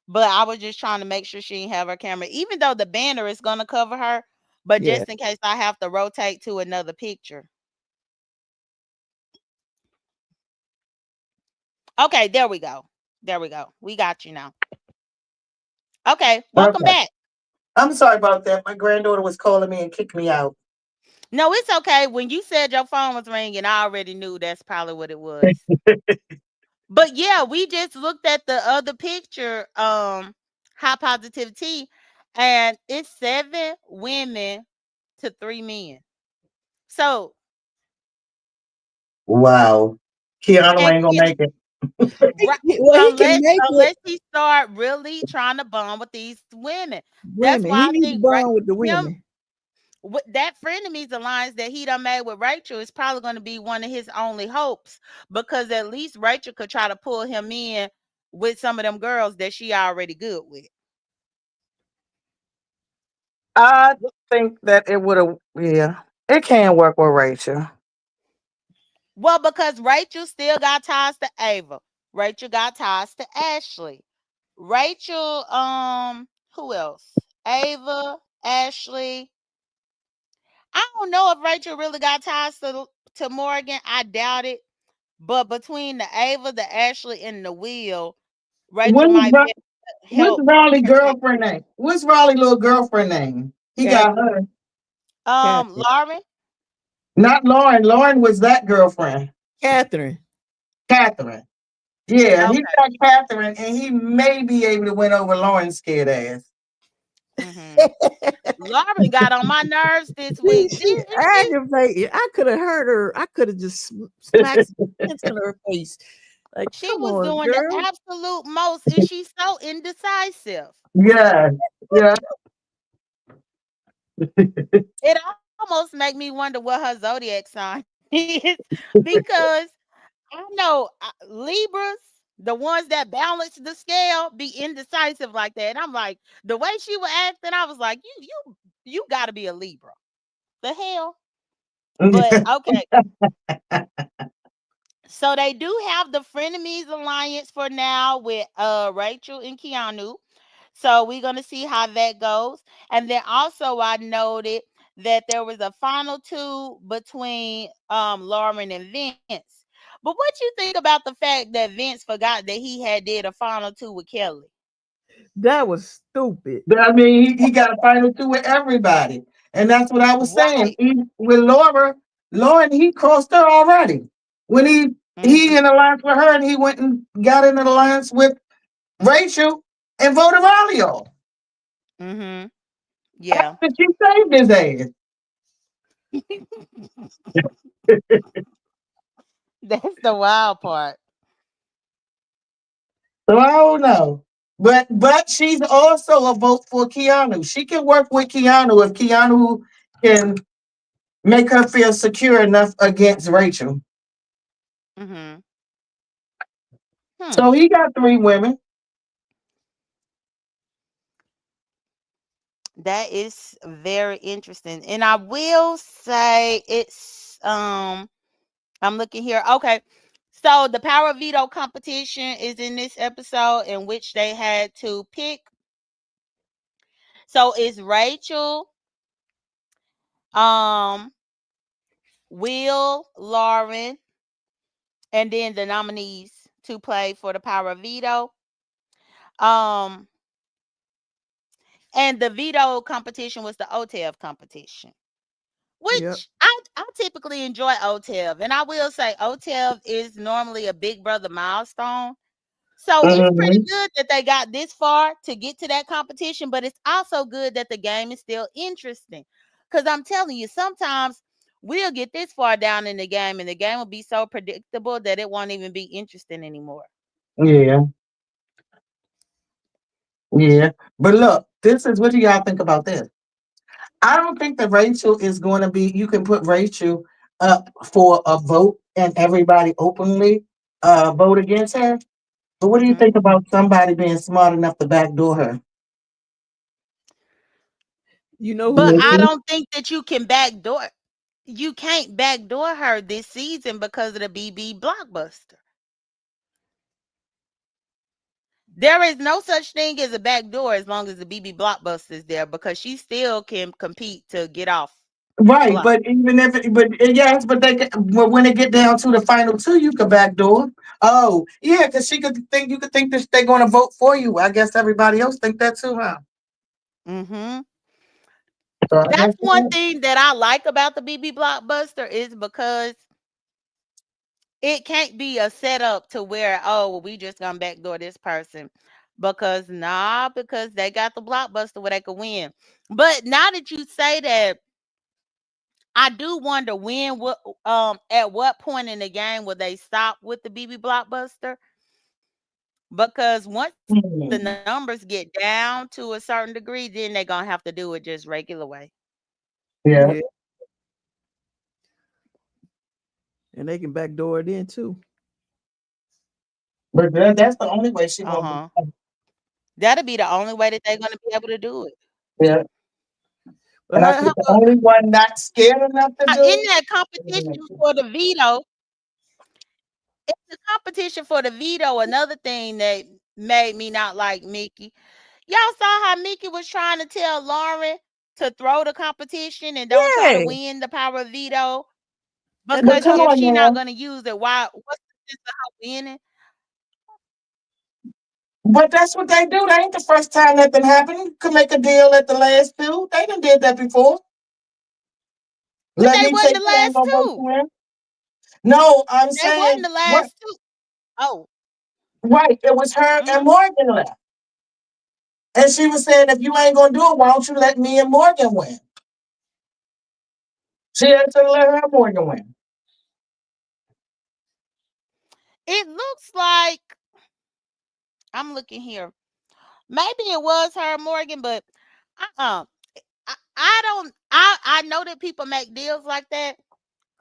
But I was just trying to make sure she didn't have her camera, even though the banner is gonna cover her. But Yeah. just in case I have to rotate to another picture. Okay, there we go. There we go. We got you now. Okay, welcome Okay. back. I'm sorry about that. My granddaughter was calling me and kicked me out. No, it's okay. When you said your phone was ringing, I already knew that's probably what it was. But yeah, we just looked at the other picture, high positivity, and it's seven women to three men. So Wow. Keanu and ain't gonna make it. right, Well, he can unless make it. unless he start really trying to bond with these women. That's Women. why He I need to think right bond with the him women. with that frenemies alliance that he done made with Rachel is probably going to be one of his only hopes because at least Rachel could try to pull him in with some of them girls that she already good with. I think that it would have. Yeah, it can work with Rachel. Well, because Rachel still got ties to Ava. Rachel got ties to Ashley. Rachel, who else? Ava, Ashley. I don't know if Rachel really got ties to Morgan. I doubt it. But between the Ava, the Ashley, and the Will, Rachel What's might be able to what's help Raleigh protect. girlfriend name? What's Raleigh little girlfriend name? He got Catherine. her. Catherine. Lauren. Not Lauren. Lauren was that girlfriend, Catherine. Catherine. Yeah, he Okay. got Catherine, and he may be able to win over Lauren's scared ass. Mm-hmm. Lauren got on my nerves this week, She didn't she? aggravated. I could have heard her. I could have just smacked some sense in her face. Like, She come was on, doing the girl. absolute most, and she's so indecisive. Yeah, yeah. It almost make me wonder what her zodiac sign is because I know Libras, the ones that balance the scale, be indecisive like that. And I'm like, the way she was acting, I was like, you got to be a Libra. The hell? But okay, so they do have the frenemies alliance for now with Rachel and Keanu. So we're gonna see how that goes. And then also I noted that there was a final two between Lauren and Vince. But what you think about the fact that Vince forgot that he had did a final two with Kelly? That was stupid. I mean, he got a final two with everybody, and that's what I was saying. Right. With Laura, Lauren, he crossed her already when he Mm-hmm. in alliance with her, and he went and got in an alliance with Rachel and voted Riley off Mm-hmm. Yeah. after she saved his ass. That's the wild part. So I don't know. But she's also a vote for Keanu. She can work with Keanu if Keanu can make her feel secure enough against Rachel. Mm-hmm. Hmm. So he got three women. That is very interesting. And I will say it's I'm looking here. Okay. So the power veto competition is in this episode in which they had to pick. So it's Rachel, um, Will, Lauren, and then the nominees to play for the power veto. Um, and the veto competition was the OTEV competition, Yep. which I typically enjoy OTEV. And I will say OTEV is normally a big brother milestone. So it's pretty Mhm. good that they got this far to get to that competition, but it's also good that the game is still interesting. Because I'm telling you, sometimes we'll get this far down in the game and the game will be so predictable that it won't even be interesting anymore. Yeah, yeah. But look, this is what do y'all think about this? I don't think that Rachel is going to be. You can put Rachel up for a vote and everybody openly vote against her. But what do you Hmm. think about somebody being smart enough to backdoor her? You know who But it I Nikki? is? don't think that you can backdoor. You can't backdoor her this season because of the BB blockbuster. There is no such thing as a backdoor as long as the BB blockbuster is there because she still can compete to get off the Right, block. but even if, yes, but but when they get down to the final two, you could backdoor. Oh, yeah, because you could think that they're going to vote for you. I guess everybody else think that too, huh? Hmm. So I guess That's one thing that I like about the BB blockbuster is because it can't be a setup to where, oh, well, we just gonna backdoor this person. Because they got the blockbuster where they could win. But now that you say that, I do wonder at what point in the game will they stop with the BB blockbuster? Because once the Hmm. numbers get down to a certain degree, then they're gonna have to do it just regular way. Yeah, Yeah, and they can backdoor it in too. but that's the only way she gonna be. Uh-huh. That'll be the only way that they're gonna be able to do it. Yeah, But and I how think the only one not scared enough to Now, do in it. that competition for the veto, in the competition for the veto, another thing that made me not like Mickey. Y'all saw how Mickey was trying to tell Lauren to throw the competition and don't try to yeah, win the power of veto and the But because come if company on she not now. gonna use it, why? What's the sense of her winning? But that's what they do. That ain't the first time that been happening. Could make a deal at the last two. They done did that before. But Let they me wasn't take the you ain't last gonna vote two. for him. No, I'm They wasn't saying the what last two. Oh. right. It was her Mm-hmm. and Morgan left. And she was saying, if you ain't gonna do it, why don't you let me and Morgan win? She had to let her and Morgan win. It looks like I'm looking here. Maybe it was her, Morgan, but uh-uh. I don't I know that people make deals like that,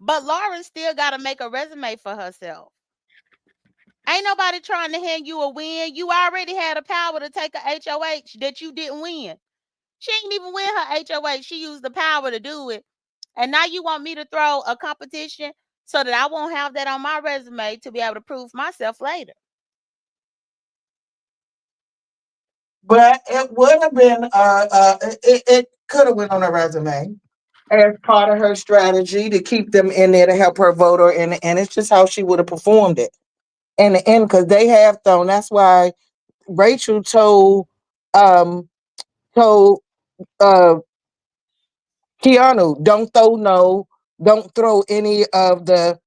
but Lauren still gotta make a resume for herself. Ain't nobody trying to hand you a win. You already had a power to take a HOH that you didn't win. She ain't even win her HOH. She used the power to do it. And now you want me to throw a competition so that I won't have that on my resume to be able to prove myself later. But it would have been it could have went on her resume as part of her strategy to keep them in there to help her voter and it's just how she would have performed it in the end because they have thrown. That's why Rachel um told uh Keanu, don't throw any of the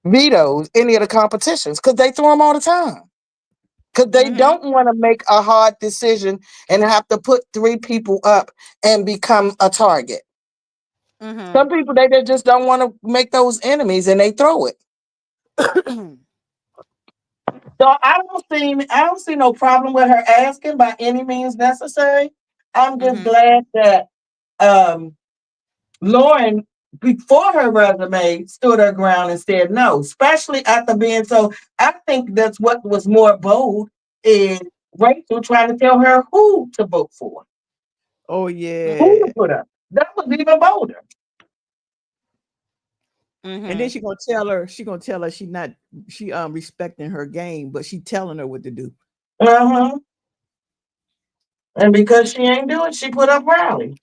vetoes, any of the competitions, because they throw them all the time. Because they Mm-hmm. don't want to make a hard decision and have to put three people up and become a target. Mm-hmm. Some people they just don't want to make those enemies and they throw it. So I don't see no problem with her asking by any means necessary. I'm just Mm-hmm. glad that um Lauren, before her resume, stood her ground and said no, especially after being so. I think that's what was more bold is Rachel trying to tell her who to vote for, Oh who yeah. to put up. That was even bolder. And then Mm-hmm. she gonna tell her she respecting her game, but she telling her what to do. Uh-huh. And because she ain't do it, she put up Riley.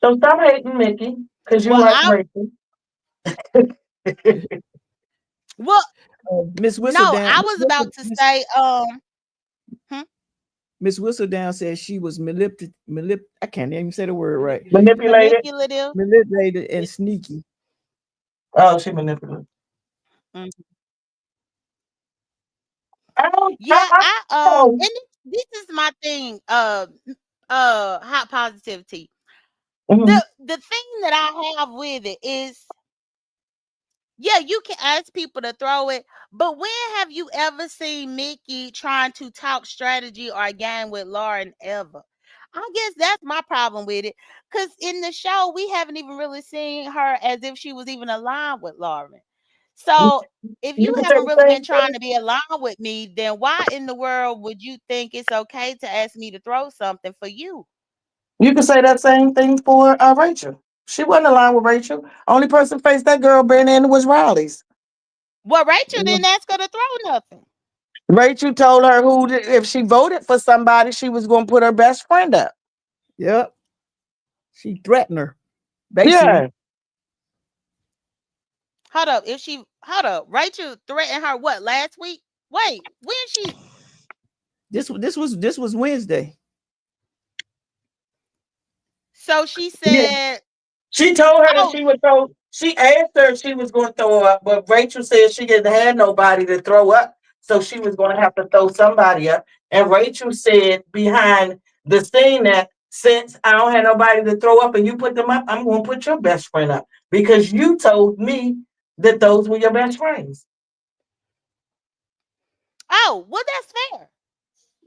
So stop hating Mickey because you Well, like I Rachel. well Miss no, Whistledown, I was about to say hmm, Miss Whistledown says she was I can't even say the word right. Manipulated. manipulative. Manipulated and sneaky. Oh, she manipulated. Mhm. Yeah, I and don't. this is my thing. Hot positivity. Mhm. The thing that I have with it is, yeah, you can ask people to throw it, but when have you ever seen Mickey trying to talk strategy or a game with Lauren ever? I guess that's my problem with it. Because in the show, we haven't even really seen her as if she was even aligned with Lauren. So if You you can say haven't the really same been trying thing. to be aligned with me, then why in the world would you think it's okay to ask me to throw something for you? You can say that same thing for Rachel. She wasn't aligned with Rachel. Only person faced that girl been in was Riley's. Well, Rachel didn't ask her to throw nothing. Rachel told her if she voted for somebody, she was going to put her best friend up. Yep. She threatened her, basically. Yeah, Hold up, Rachel threatened her what last week? Wait, when she This was Wednesday. so she yeah. said, She told her that oh, she would throw. She asked her if she was going to throw up, but Rachel said she didn't have nobody to throw up, so she was going to have to throw somebody up. And Rachel said behind the scene that since I don't have nobody to throw up and you put them up, I'm going to put your best friend up because you told me that those were your best friends. oh, well that's fair.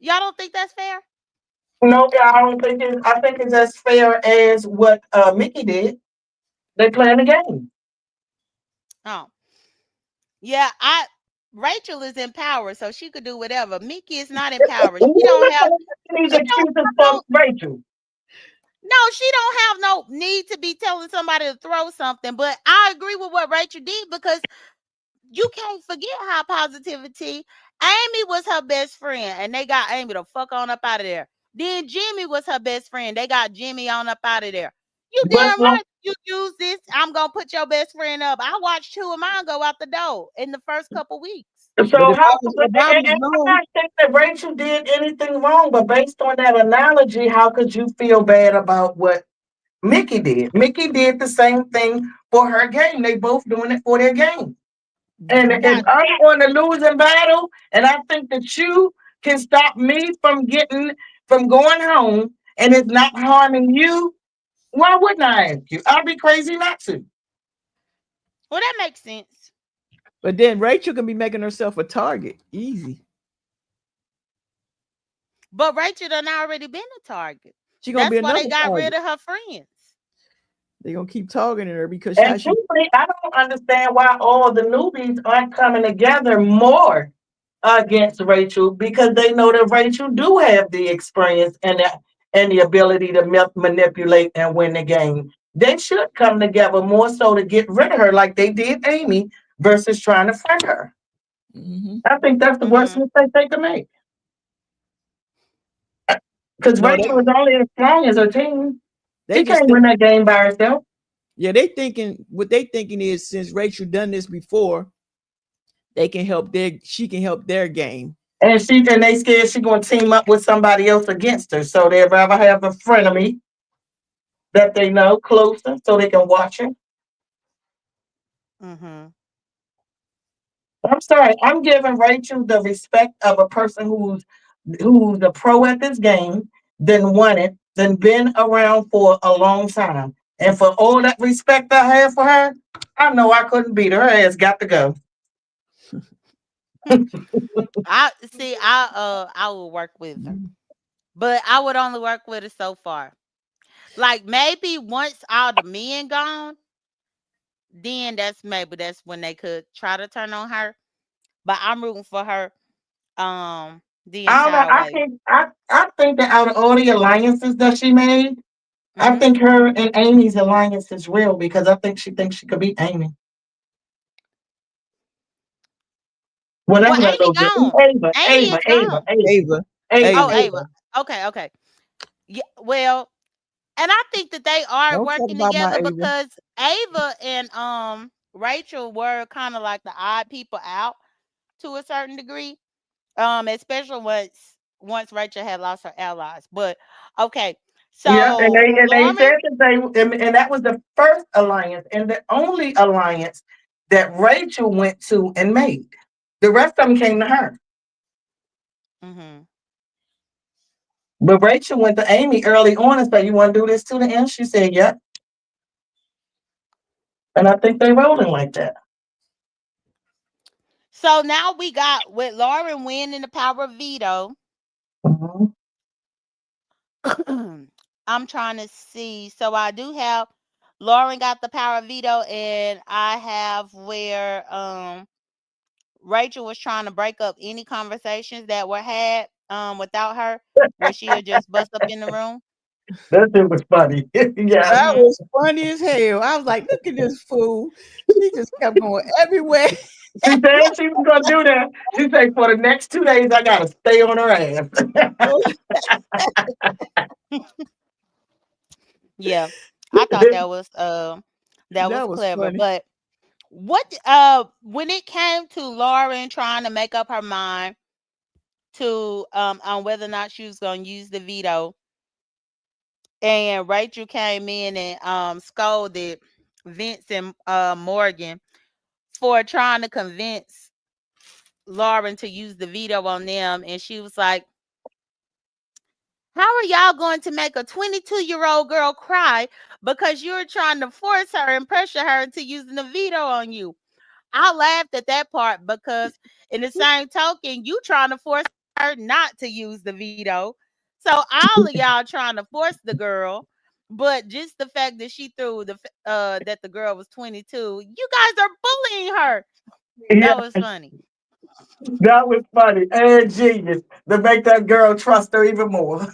Y'all don't think that's fair? No, I don't think I think it's as fair as what Mickey did. They playing the game. Oh. Yeah, I Rachel is in power, so she could do whatever. Mickey is not in power. And She you don't look have at these she don't excuses have for no Rachel. no, she don't have no need to be telling somebody to throw something. But I agree with what Rachel did because you can't forget how positivity. Amy was her best friend, and they got Amy the fuck on up out of there. Then Jimmy was her best friend. They got Jimmy on up out of there. You But damn right. You use this. I'm gonna put your best friend up. I watched two of mine go out the door in the first couple weeks. So But if how? I And was I'm wrong, not saying that Rachel did anything wrong, but based on that analogy, how could you feel bad about what Mickey did? Mickey did the same thing for her game. They both doing it for their game. And if Got I'm on the losing battle, and I think that you can stop me from going home, and it's not harming you, why wouldn't I ask you? I'd be crazy not to. well, that makes sense. but then Rachel can be making herself a target. Easy. But Rachel done already been a target. She gonna be That's why they another got rid target. of her friends. They gonna keep targeting her because how And she truthfully, I don't understand why all the newbies aren't coming together more against Rachel because they know that Rachel do have the experience and the ability to manipulate and win the game. They should come together more so to get rid of her like they did Amy versus trying to friend her. hmm I think that's the worst Hmm. mistake they could make because no, Rachel is only as strong as her team. they She just can't think win that game by herself. yeah, they thinking what they thinking is since Rachel done this before, they can help their she can help their game. And they scared she gonna team up with somebody else against her. So they'd rather have a frenemy that they know closer so they can watch her. Hmm. I'm sorry, I'm giving Rachel the respect of a person who's a pro at this game, then won it, then been around for a long time. And for all that respect I have for her, I know I couldn't beat her. Her ass got to go. I see. I will work with her, but I would only work with her so far. Like maybe once all the men gone, then that's when they could try to turn on her. But I'm rooting for her the I don't know. entire way. I think that out of all the alliances that she made, I Hmm. think her and Amy's alliance is real because I think she thinks she could beat Amy. Well, Whatever that Amy little girl. gone. Ava, Amy Ava, is Ava, gone. Ava, Ava, Ava, Oh, Ava. Ava. Ava. Okay, okay. Yeah. Well, and I think that they are Don't talk working about my together Ava. because Ava and Rachel were kind of like the odd people out to a certain degree. Especially once Rachel had lost her allies. But okay, Yeah, and so they Lauren, said that and that was the first alliance and the only alliance that Rachel went to and made. The rest of them came to her. hmm But Rachel went to Amy early on and said, "You want to do this to the end?" She said, "Yep." And I think they rolling like that. so now we got with Lauren winning the power of veto. Mhm. I'm trying to see. So I do have Lauren got the power of veto, and I have where Rachel was trying to break up any conversations that were had without her, where she'll just bust up in the room. That shit was funny. Yes. That Hmm. was funny as hell. I was like, look at this fool. She just kept going everywhere. She said she was gonna do that. She said for the next 2 days I gotta stay on her ass. Yeah, I thought that was That was clever. funny. But what when it came to Lauren trying to make up her mind to on whether or not she was going to use the veto, and Rachel came in and scolded Vince and Morgan for trying to convince Lauren to use the veto on them, and she was like, how are y'all going to make a 22-year-old girl cry because you're trying to force her and pressure her into using the veto on you? I laughed at that part because, in the same token, you trying to force her not to use the veto. So all of y'all trying to force the girl, but just the fact that she threw that the girl was 22, you guys are bullying her. Yeah, That was funny. that was funny and genius to make that girl trust her even more.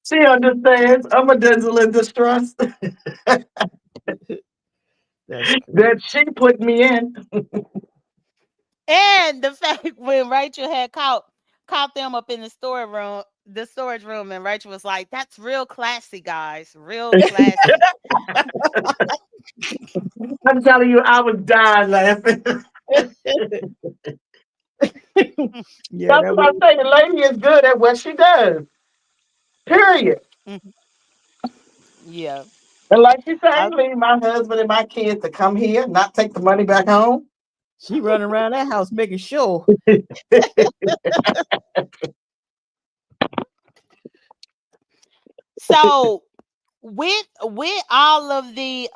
She understands I'm a damsel in distress That's crazy. that she put me in. And the fact when Rachel had caught them up in the storage room, and Rachel was like, "That's real classy, guys, real classy." I'm telling you, I was dying laughing. Yeah, That's that what I was. say. The lady is good at what she does. Period. Mhm. Yeah. And like you say, I I, ain't leave my husband and my kids to come here, not take the money back home. She running around that house making sure. so with all of the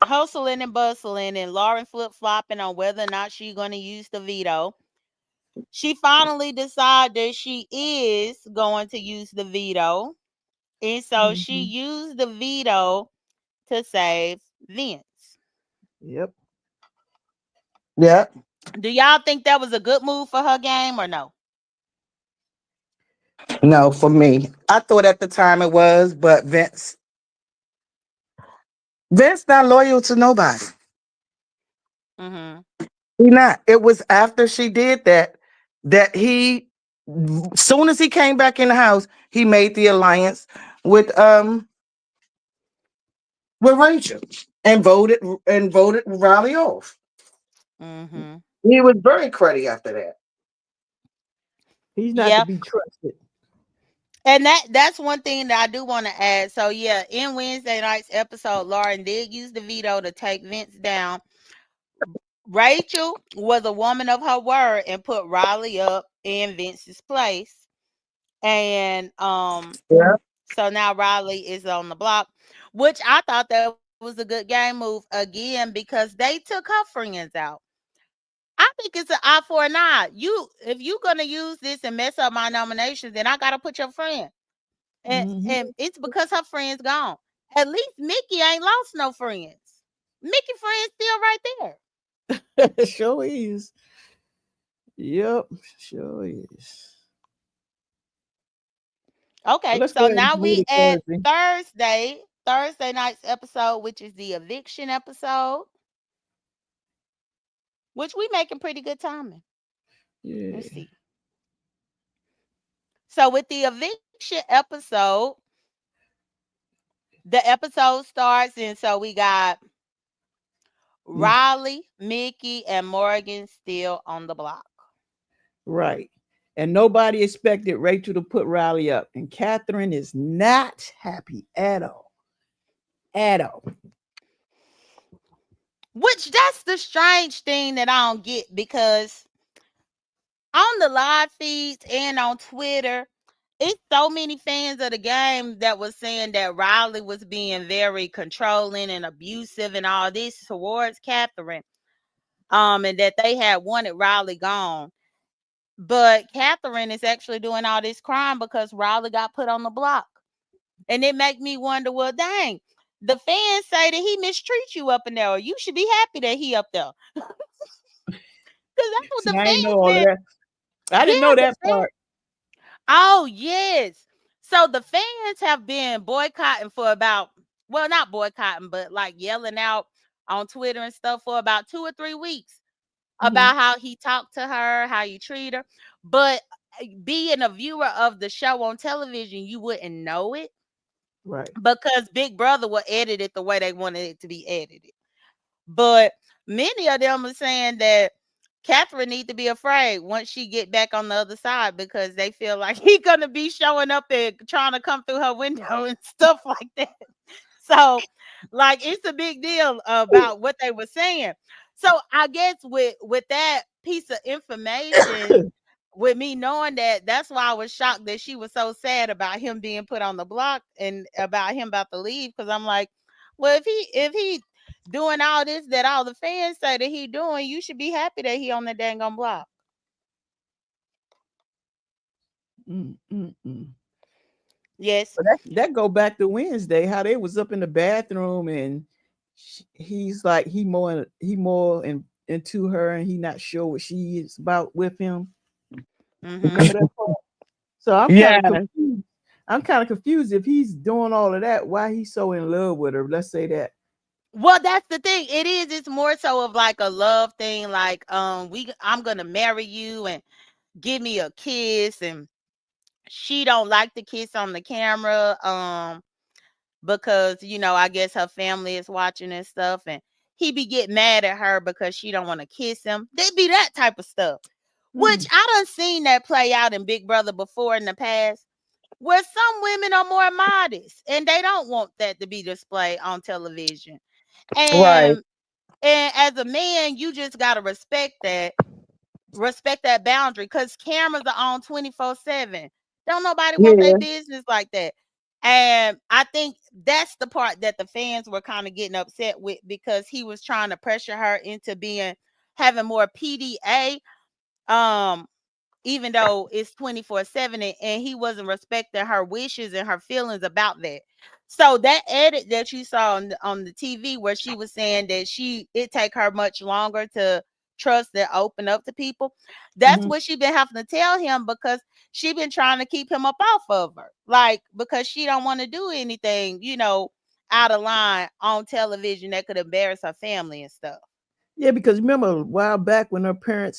hustling and bustling and Lauren flip flopping on whether or not she's gonna use the veto, she finally decided that she is going to use the veto. And so she Hmm. used the veto to save Vince. Yep. Yeah. Do y'all think that was a good move for her game or no? No, for me. I thought at the time it was, but Vince not loyal to nobody. Mm-hmm. He not. It was after she did that that he soon as he came back in the house, he made the alliance with um with Rachel and voted Riley off. Mm-hmm. He was very cruddy after that. He's not to Yeah. be trusted. And that's one thing that I do want to add. So yeah, in Wednesday night's episode, Lauren did use the veto to take Vince down. Rachel was a woman of her word and put Riley up in Vince's place. And Yeah. so now Riley is on the block, which I thought that was a good game move again because they took her friends out. I think it's an eye for an eye. If you gonna use this and mess up my nominations, then I gotta put your friend. And Hmm. it's because her friends gone. At least Mickey ain't lost no friends. Mickey friends still right there. Sure is. Yep, sure is. Well, Okay, let's go so ahead and now move we to at Thursday. Thursday night's episode, which is the eviction episode, which we making pretty good timing. Let's Yeah. see. So with the eviction episode, the episode starts, and so we got Mm, Riley, Mickey, and Morgan still on the block. right. And nobody expected Rachel to put Riley up. And Catherine is not happy at all. At all. Which that's the strange thing that I don't get because on the live feeds and on Twitter, it's so many fans of the game that was saying that Riley was being very controlling and abusive and all this towards Catherine. And that they had wanted Riley gone. But Catherine is actually doing all this crime because Riley got put on the block. And it make me wonder, well, dang, the fans say that he mistreats you up in there. You should be happy that he up there. Because that's what See, the I ain't know fans all of been. that. I didn't Yeah, know the that fans. part. Oh, yes. So the fans have been boycotting for about, well, not boycotting, but like yelling out on Twitter and stuff for about 2 or 3 weeks Hmm. about how he talked to her, how he treat her. But being a viewer of the show on television, you wouldn't know it Right. because Big Brother will edit it the way they wanted it to be edited. But many of them are saying that Catherine need to be afraid once she get back on the other side because they feel like he gonna be showing up and trying to come through her window and stuff like that. So, like, it's a big deal about what they were saying. So, I guess with that piece of information, with me knowing that, that's why I was shocked that she was so sad about him being put on the block and about him about to leave. Because I'm like, well, if he doing all this that all the fans say that he doing, you should be happy that he on the dang on block. Mm, mm, mm. Yes. But that go back to Wednesday, how they was up in the bathroom and he's like into her and he not sure what she is about with him. Mm-hmm. Remember that part? So I'm kind Yeah. of confused. I'm kind of confused if he's doing all of that. Why he's so in love with her? Let's say that. Well, that's the thing. It is. It's more so of like a love thing. Like, I'm gonna marry you and give me a kiss, and she don't like the kiss on the camera. because I guess her family is watching and stuff, and he be getting mad at her because she don't want to kiss him. They be that type of stuff. Which Mm. I done seen that play out in Big Brother before in the past, where some women are more modest and they don't want that to be displayed on television. Right. And as a man, you just gotta respect that boundary, because cameras are on 24/7. Don't nobody want their Yeah. business like that. And I think that's the part that the fans were kind of getting upset with, because he was trying to pressure her into being having more PDA. Um, Even though it's 24/7, and he wasn't respecting her wishes and her feelings about that. So that edit that you saw on the TV, where she was saying that it take her much longer to trust and open up to people, that's Hmm. what she been having to tell him, because she been trying to keep him up off of her, like, because she don't want to do anything, out of line on television that could embarrass her family and stuff. Yeah, because remember a while back when her parents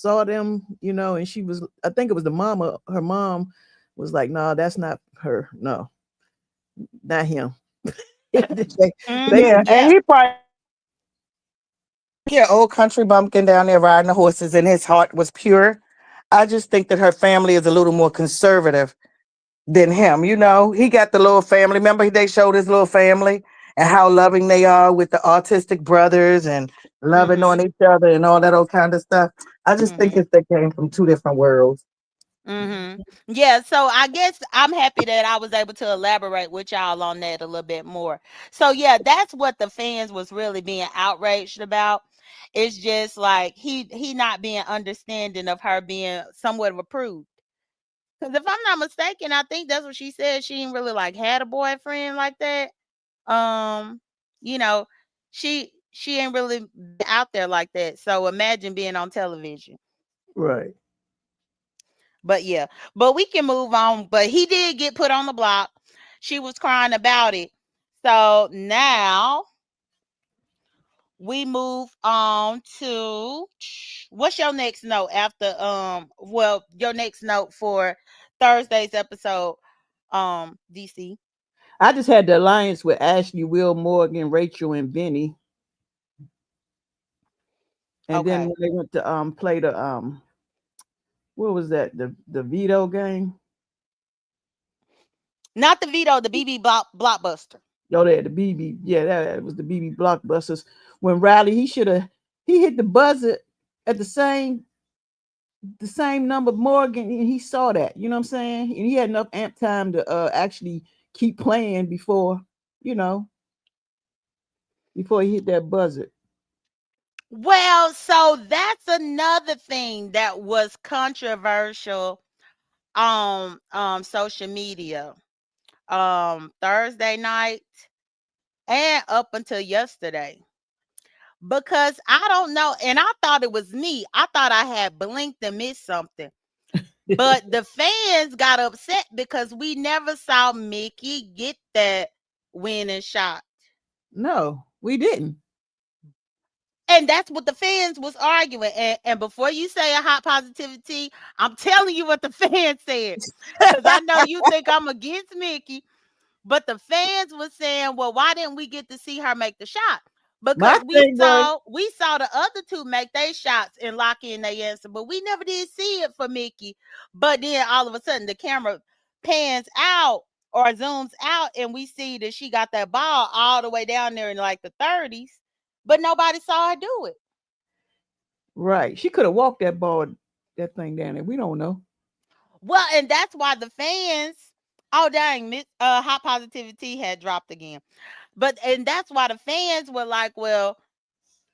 saw them, and she was, I think it was the mama, her mom was like, "No, that's not her. No, not him." they, they Hmm. Yeah, and Yeah. he an old country bumpkin down there riding the horses, and his heart was pure. I just think that her family is a little more conservative than him. He got the little family. Remember, they showed his little family and how loving they are with the autistic brothers and loving on Hmm. each other and all that old kind of stuff. I just think Hmm. it's they came from two different worlds. Mhm. Yeah, so I guess I'm happy that I was able to elaborate with y'all on that a little bit more. So yeah, that's what the fans was really being outraged about. It's just like he not being understanding of her being somewhat of a prude. Because if I'm not mistaken, I think that's what she said. She ain't really like had a boyfriend like that. Um, you know, she ain't really been out there like that. So imagine being on television. right. But yeah, but we can move on. But he did get put on the block. She was crying about it. So now we move on to what's your next note after your next note for Thursday's episode, DC. I just had the alliance with Ashley, Will, Morgan, Rachel, and Benny, and then Okay. when they went to play the what was that, the veto game? Not the veto, the BB blockbuster. Oh, they had the BB. Yeah, that was the BB blockbusters. When Riley, he hit the buzzer at the same number Morgan, and he saw that. You know what I'm saying? And he had enough amp time to actually keep playing you know, before he hit that buzzer. Well, so that's another thing that was controversial on social media Thursday night and up until yesterday, because I don't know, and I thought it was me. I thought I had blinked and missed something. But the fans got upset because we never saw Mickey get that winning shot. No, we didn't. And that's what the fans was arguing. And before you say a hot positivity, I'm telling you what the fans said. Because I know you think I'm against Mickey. But the fans were saying, "Well, why didn't we get to see her make the shot?" My Because we thing was, saw we saw the other two make their shots and lock in their answer, but we never did see it for Mickey. But then all of a sudden the camera pans out or zooms out, and we see that she got that ball all the way down there in like the 30s, but nobody saw her do it. right. She could have walked that thing down there. We don't know. Well, and that's why the fans, oh dang, hot positivity had dropped again. But and that's why the fans were like, well,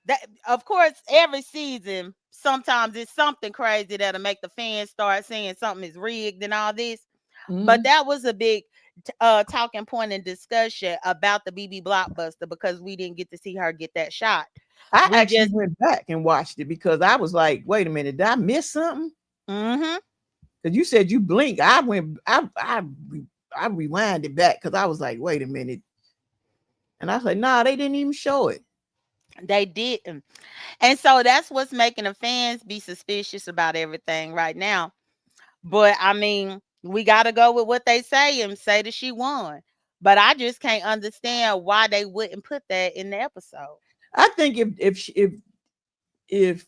that of course every season sometimes it's something crazy that'll make the fans start saying something is rigged and all this. But Hmm. that was a big talking point and discussion about the BB blockbuster, because we didn't get to see her get that shot. I We actually just went back and watched it because I was like, wait a minute, did I miss something? mm-hmm. Because you said you blink. I rewinded back because I was like, wait a minute. And I was like, nah, they didn't even show it. They didn't. And so that's what's making the fans be suspicious about everything right now. But I mean, we got to go with what they say and say that she won. But I just can't understand why they wouldn't put that in the episode. I think if if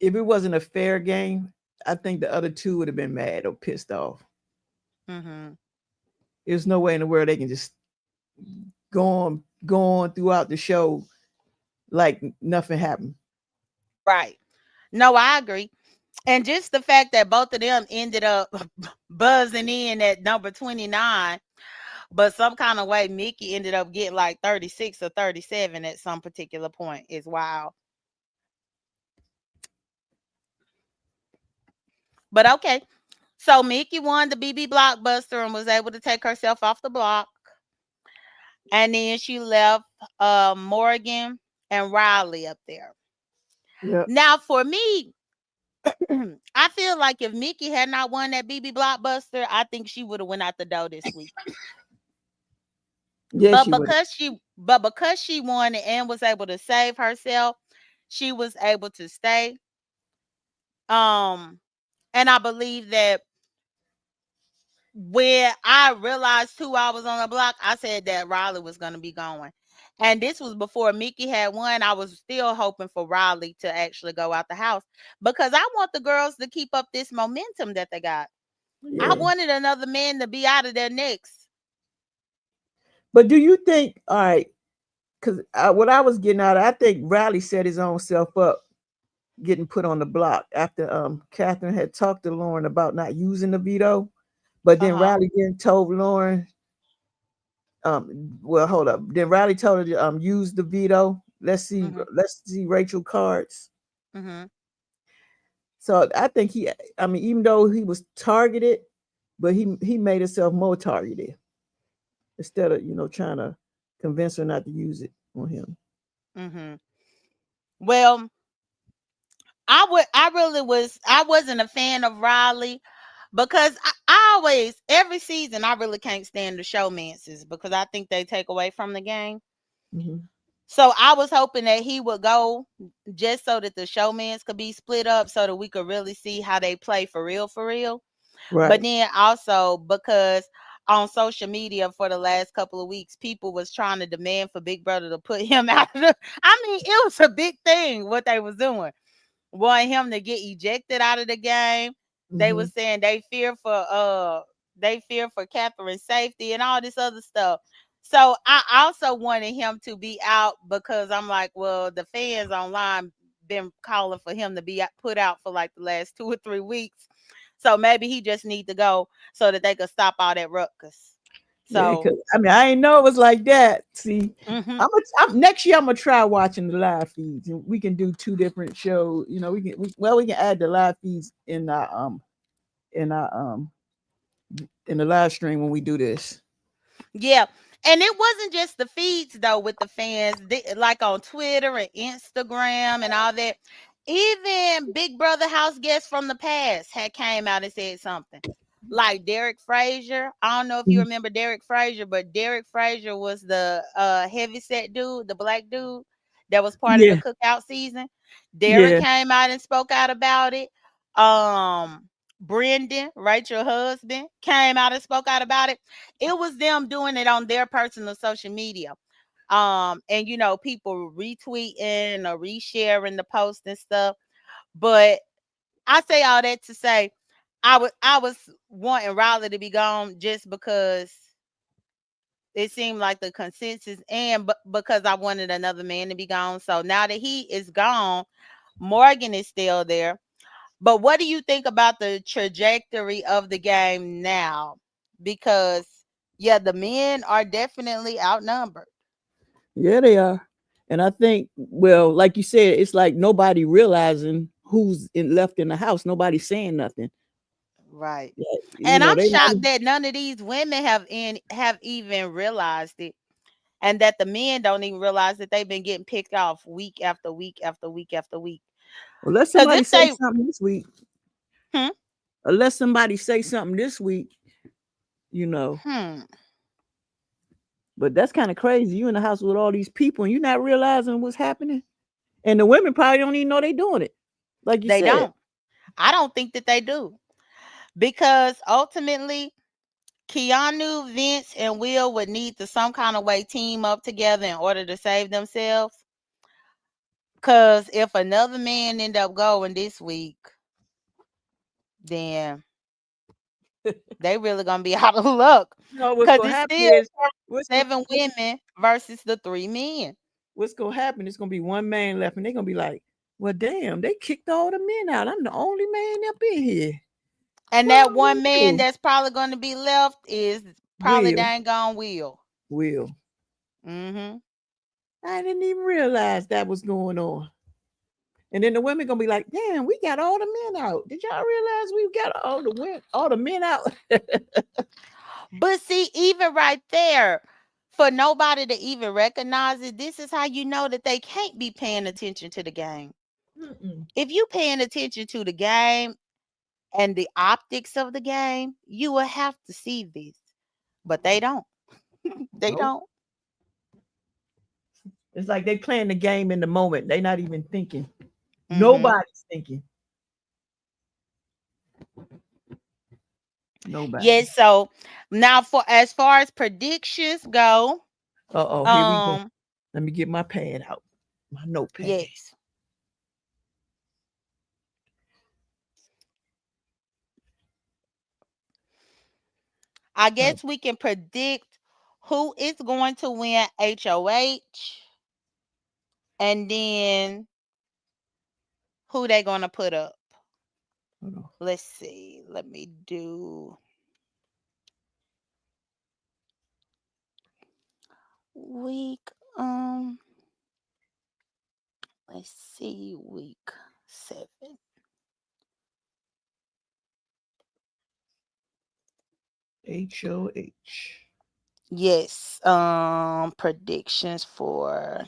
it wasn't a fair game, I think the other two would have been mad or pissed off. Hmm. There's no way in the world they can just go on throughout the show like nothing happened. Right. No, I agree. And just the fact that both of them ended up buzzing in at number 29, but some kind of way Mickey ended up getting like 36 or 37 at some particular point is wild. But okay. So Mickey won the BB Blockbuster and was able to take herself off the block. And then she left Morgan and Riley up there. Yep. Now for me, I feel like if Mickey had not won that BB Blockbuster, I think she would have went out the door this week. Yeah, But she would. because she won it and was able to save herself, she was able to stay. Um, and I believe that when I realized 2 hours on the block, I said that Riley was gonna be going. And this was before Mickey had won. I was still hoping for Riley to actually go out the house because I want the girls to keep up this momentum that they got. I Yeah. wanted another man to be out of there next. But do you think, all right, because what I was getting out, I think Riley set his own self up getting put on the block after Catherine had talked to Lauren about not using the veto, but then Uh-huh. Riley then told Lauren, well, hold up. Then Riley told her to use the veto. Mhm. Let's see Rachel cards. Mhm. So I think I mean, even though he was targeted, but he made himself more targeted instead of trying to convince her not to use it on him. Mhm. Well, I wasn't a fan of Riley because I always every season I really can't stand the showmances because I think they take away from the game. Hmm. So I was hoping that he would go just so that the showmans could be split up so that we could really see how they play for real, for real. But Right. then also because on social media for the last couple of weeks, people was trying to demand for Big Brother to put him out of the. I mean, it was a big thing what they was doing. Want him to get ejected out of the game. They Hmm. was saying they fear for Catherine's safety and all this other stuff. So I also wanted him to be out because I'm like, well, the fans online been calling for him to be put out for like the last 2 or 3 weeks. So maybe he just need to go so that they could stop all that ruckus. Yeah, So, because I mean, I didn't know it was like that. See, mhm. next year I'm gonna try watching the live feeds, and we can do two different shows. We can add the live feeds in our in the live stream when we do this. Yeah. And it wasn't just the feeds though with the fans, like on Twitter and Instagram and all that. Even Big Brother house guests from the past had came out and said something. Like Derek Frazier. I don't know if you Mhm. remember Derek Frazier, but Derek Frazier was the heavy set dude, the black dude that was part of the Yeah, cookout season. Derek yeah, came out and spoke out about it. Brendan, Rachel's husband, came out and spoke out about it. It was them doing it on their personal social media. And people retweeting or resharing the post and stuff. But I say all that to say I was wanting Riley to be gone just because it seemed like the consensus and because I wanted another man to be gone. So now that he is gone, Morgan is still there. But what do you think about the trajectory of the game now? Because yeah, the men are definitely outnumbered. yeah, they are. And I think, well, like you said, it's like nobody realizing who's left in the house. Nobody's saying nothing. Right. Yeah, And I'm they not. shocked that none of these women have even realized it. And that the men don't even realize that they've been getting picked off week after week after week after week. Unless Because somebody if say they something this week. hmm, Unless somebody say something this week, you know. hmm, But that's kind of crazy. You in the house with all these people and you're not realizing what's happening. And the women probably don't even know they doing it. Like you they said. don't. I don't think that they do. Because ultimately, Keanu, Vince, and Will would need to some kind of way team up together in order to save themselves. Cause if another man end up going this week, then they really gonna be out of luck. No, what's Cause gonna it's happen still is what's gonna 7 women versus the 3 men. what's gonna happen? It's gonna be one man left, and they're gonna be like, "Well, damn, they kicked all the men out. I'm the only man up in here. And What that I'm one gonna man do?" that's probably gonna be left is probably Will, dang gone Will. Will. Mm-hmm. I didn't even realize that was going on. And then the women gonna be like, "Damn, we got all the men out. Did y'all realize we got all the men out?" But see, even right there, for nobody to even recognize it, this is how you know that they can't be paying attention to the game. Mm-mm. If you paying attention to the game and the optics of the game, you will have to see this. But they don't. They Nope. don't. It's like they playing the game in the moment. They not even thinking. Mm-hmm. Nobody's thinking. Nobody. Yes, so now for as far as predictions go, Uh-oh, here we go. um, Let me get my pad out. My notepad. yes. I Oh, guess we can predict who is going to win HOH and then who they gonna put up. hold on. Let's see. Let me do week let's see, week 7. HOH. Yes, predictions for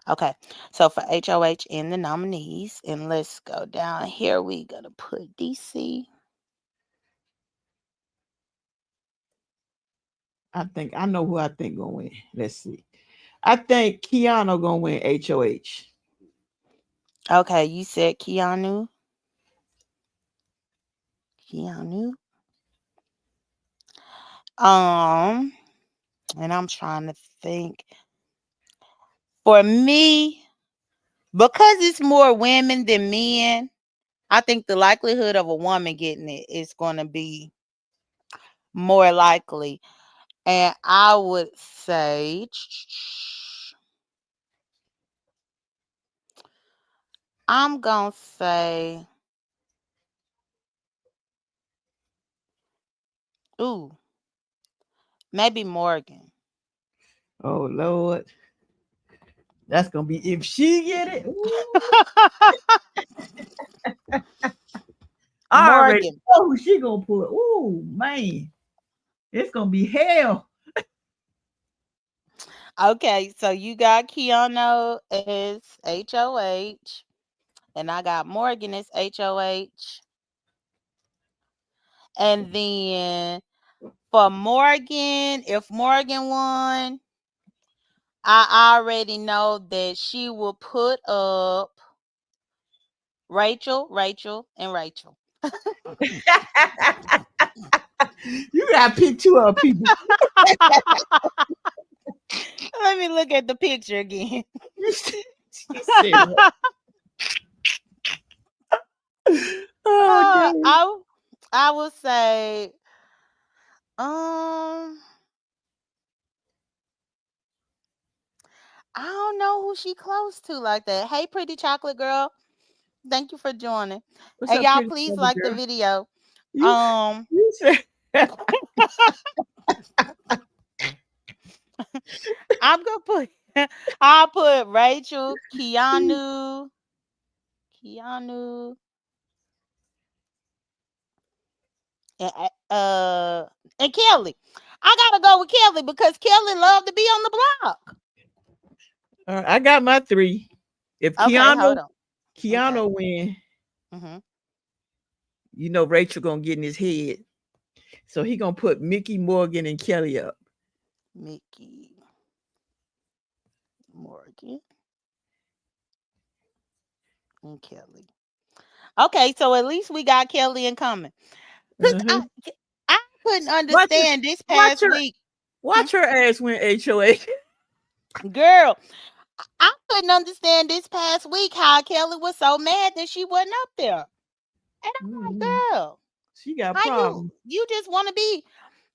okay. So for HOH and the nominees, and let's go down here. We gonna put DC. I know who I think gonna win. Let's see. I think Keanu gonna win HOH. Okay, you said Keanu. Keanu. Um, and I'm trying to think. For me, because it's more women than men, I think the likelihood of a woman getting it is going to be more likely. And I would say, I'm going to say, ooh, maybe Morgan. Oh Lord. That's gonna be if she get it. Ooh, I already Morgan. know who she gonna put. Ooh, man. It's gonna be hell. Okay, so you got Keanu as HOH, and I got Morgan as HOH. And then for Morgan, if Morgan won, I already know that she will put up Rachel, and Rachel. You gotta pick two other people. Let me look at the picture again. She said, "Oh, damn." I I will say, um, I don't know who she close to like that. Hey, pretty chocolate girl, thank you for joining. What's And up, y'all, pretty please baby like the girl? video. You, Um, you said, I'm gonna put, I'll put Rachel, Keanu, and and Kelly. I gotta go with Kelly because Kelly loved to be on the block. I got my three. If Okay, hold on. Okay. Keanu win, Mm-hmm. Rachel gonna get in his head. So he gonna put Mickey Morgan and Kelly up. Mickey Morgan and Kelly. Okay, so at least we got Kelly in common. Cause Uh-huh. I couldn't Watch her, understand this watch past her, week. Hmm? watch her ass win HOA. Girl, I couldn't understand this past week how Kelly was so mad that she wasn't up there. And I'm like, Mhm. girl, She got how you problems. you just want to be.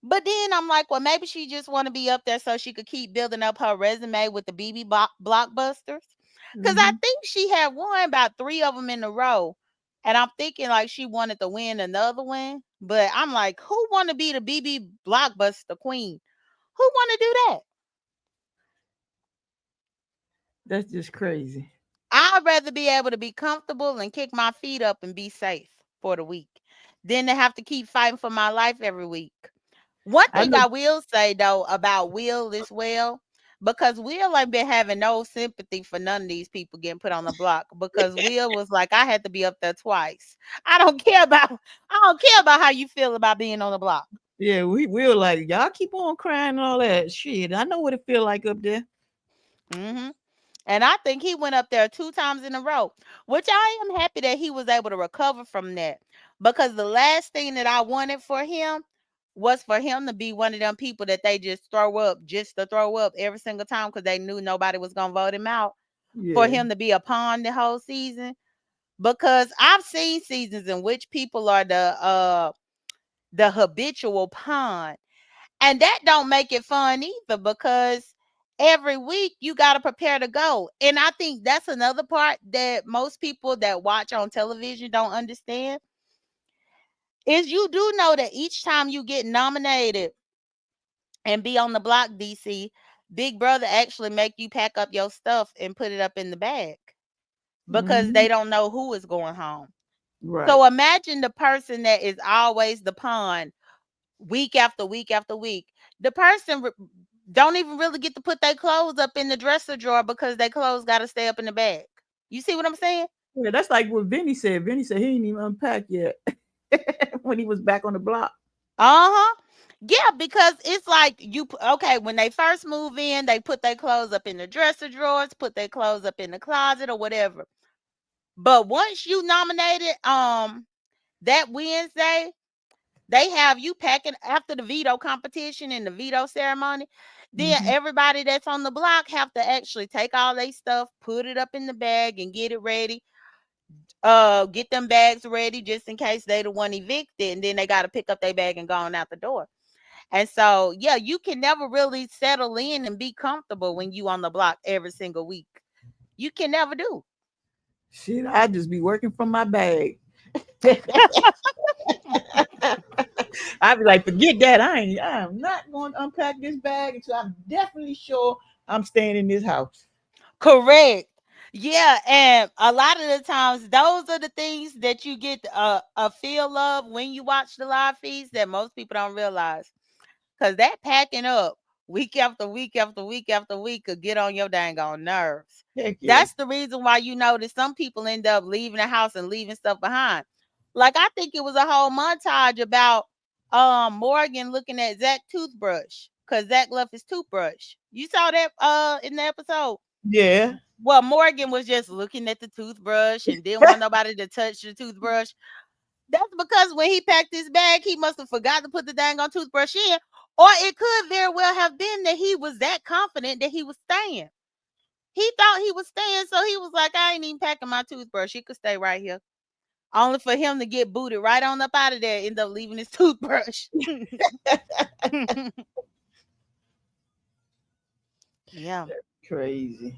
But then I'm like, well, maybe she just want to be up there so she could keep building up her resume with the blockbusters. Because I Hmm. think she had won about three of them in a row. And I'm thinking like she wanted to win another one. But I'm like, who want to be the BB blockbuster queen? Who want to do that? That's just crazy. I'd rather be able to be comfortable and kick my feet up and be safe for the week than to have to keep fighting for my life every week. One I thing know. I will say though about Will as well, because Will ain't been having no sympathy for none of these people getting put on the block. Because Will was like, I had to be up there twice. I don't care about how you feel about being on the block. Yeah, we will like y'all keep on crying and all that shit. I know what it feel like up there. Hmm. And I think he went up there two times in a row, which I am happy that he was able to recover from that. Because the last thing that I wanted for him was for him to be one of them people that they just throw up just to throw up every single time because they knew nobody was gonna vote him out. For Yeah. him to be a pawn the whole season. Because I've seen seasons in which people are the habitual pawn. And that don't make it fun either because every week you got to prepare to go. And I think that's another part that most people that watch on television don't understand is you do know that each time you get nominated and be on the block, DC, Big Brother actually make you pack up your stuff and put it up in the bag because Hmm. they don't know who is going home. Right. So imagine the person that is always the pawn week after week after week. The person don't even really get to put their clothes up in the dresser drawer because their clothes got to stay up in the bag. You see what I'm saying? Yeah, that's like what Vinny said. Vinny said he ain't even unpacked yet when he was back on the block. Uh-huh. Yeah, because it's like okay, when they first move in, they put their clothes up in the dresser drawers, put their clothes up in the closet or whatever. But once you nominated that Wednesday, they have you packing after the veto competition and the veto ceremony. Then Hmm. everybody that's on the block have to actually take all their stuff, put it up in the bag and get it ready. Get them bags ready just in case they the one evicted and then they got to pick up their bag and go on out the door. And so, yeah, you can never really settle in and be comfortable when you on the block every single week. You can never do. Shit, I just be working from my bag. I'd be like, forget that. I am not going to unpack this bag until I'm definitely sure I'm staying in this house. Correct. Yeah, and a lot of the times those are the things that you get a feel of when you watch the live feeds that most people don't realize. Cause that packing up week after week after week after week could get on your dang on nerves. Heck yeah. That's the reason why you notice some people end up leaving the house and leaving stuff behind. Like I think it was a whole montage about Morgan looking at Zach toothbrush because Zach left his toothbrush. You saw that in the episode. Yeah. Well, Morgan was just looking at the toothbrush and didn't want nobody to touch the toothbrush. That's because when he packed his bag, he must have forgot to put the dang on toothbrush in. Or it could very well have been that he was that confident that he was staying. He thought he was staying, so he was like, I ain't even packing my toothbrush. He could stay right here. Only for him to get booted right on up out of there, end up leaving his toothbrush. Yeah, Crazy.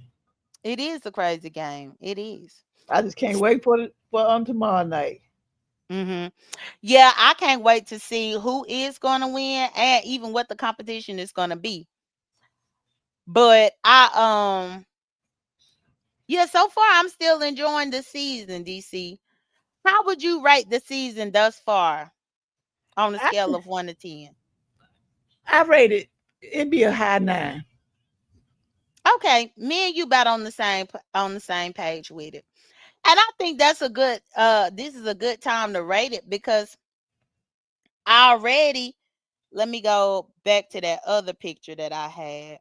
it is a crazy game. It is. I just can't wait for tomorrow night. Hmm. Yeah, I can't wait to see who is going to win and even what the competition is going to be. But yeah, so far I'm still enjoying the season, DC. How would you rate the season thus far on a I scale of 1 to 10? I rated it'd be a high 9. Okay, me and you about on the same page with it. And I think that's a good this is a good time to rate it because already let me go back to that other picture that I had.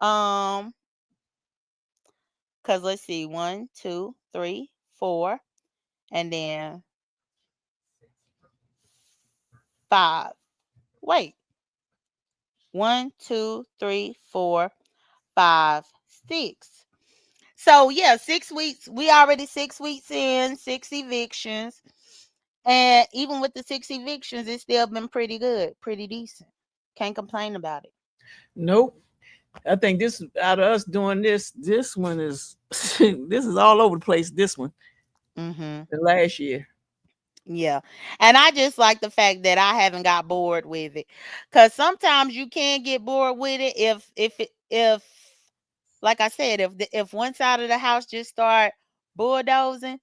Um, cuz let's see, 1, 2, 3, 4. and then 5. Wait, 1, 2, 3, 4, 5, 6. So yeah, 6 weeks. We already 6 weeks in, 6 evictions. And even with the 6 evictions, it's still been pretty good, pretty decent. Can't complain about it. Nope. I think this out of us doing this one is this is all over the place. This one, Hmm. the last year. Yeah. And I just like the fact that I haven't got bored with it. Cause sometimes you can get bored with it if like I said, if one side of the house just start bulldozing,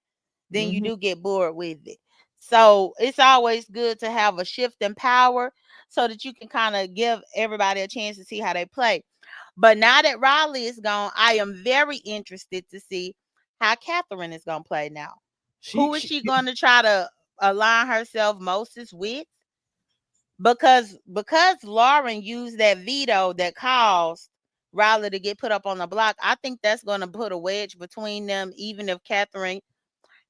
then you Hmm. do get bored with it. So it's always good to have a shift in power so that you can kind of give everybody a chance to see how they play. But now that Riley is gone, I am very interested to see how Catherine is going to play now. She, Who is she, she going to try to align herself mostest with? Because Lauren used that veto that caused Riley to get put up on the block, I think that's going to put a wedge between them, even if Catherine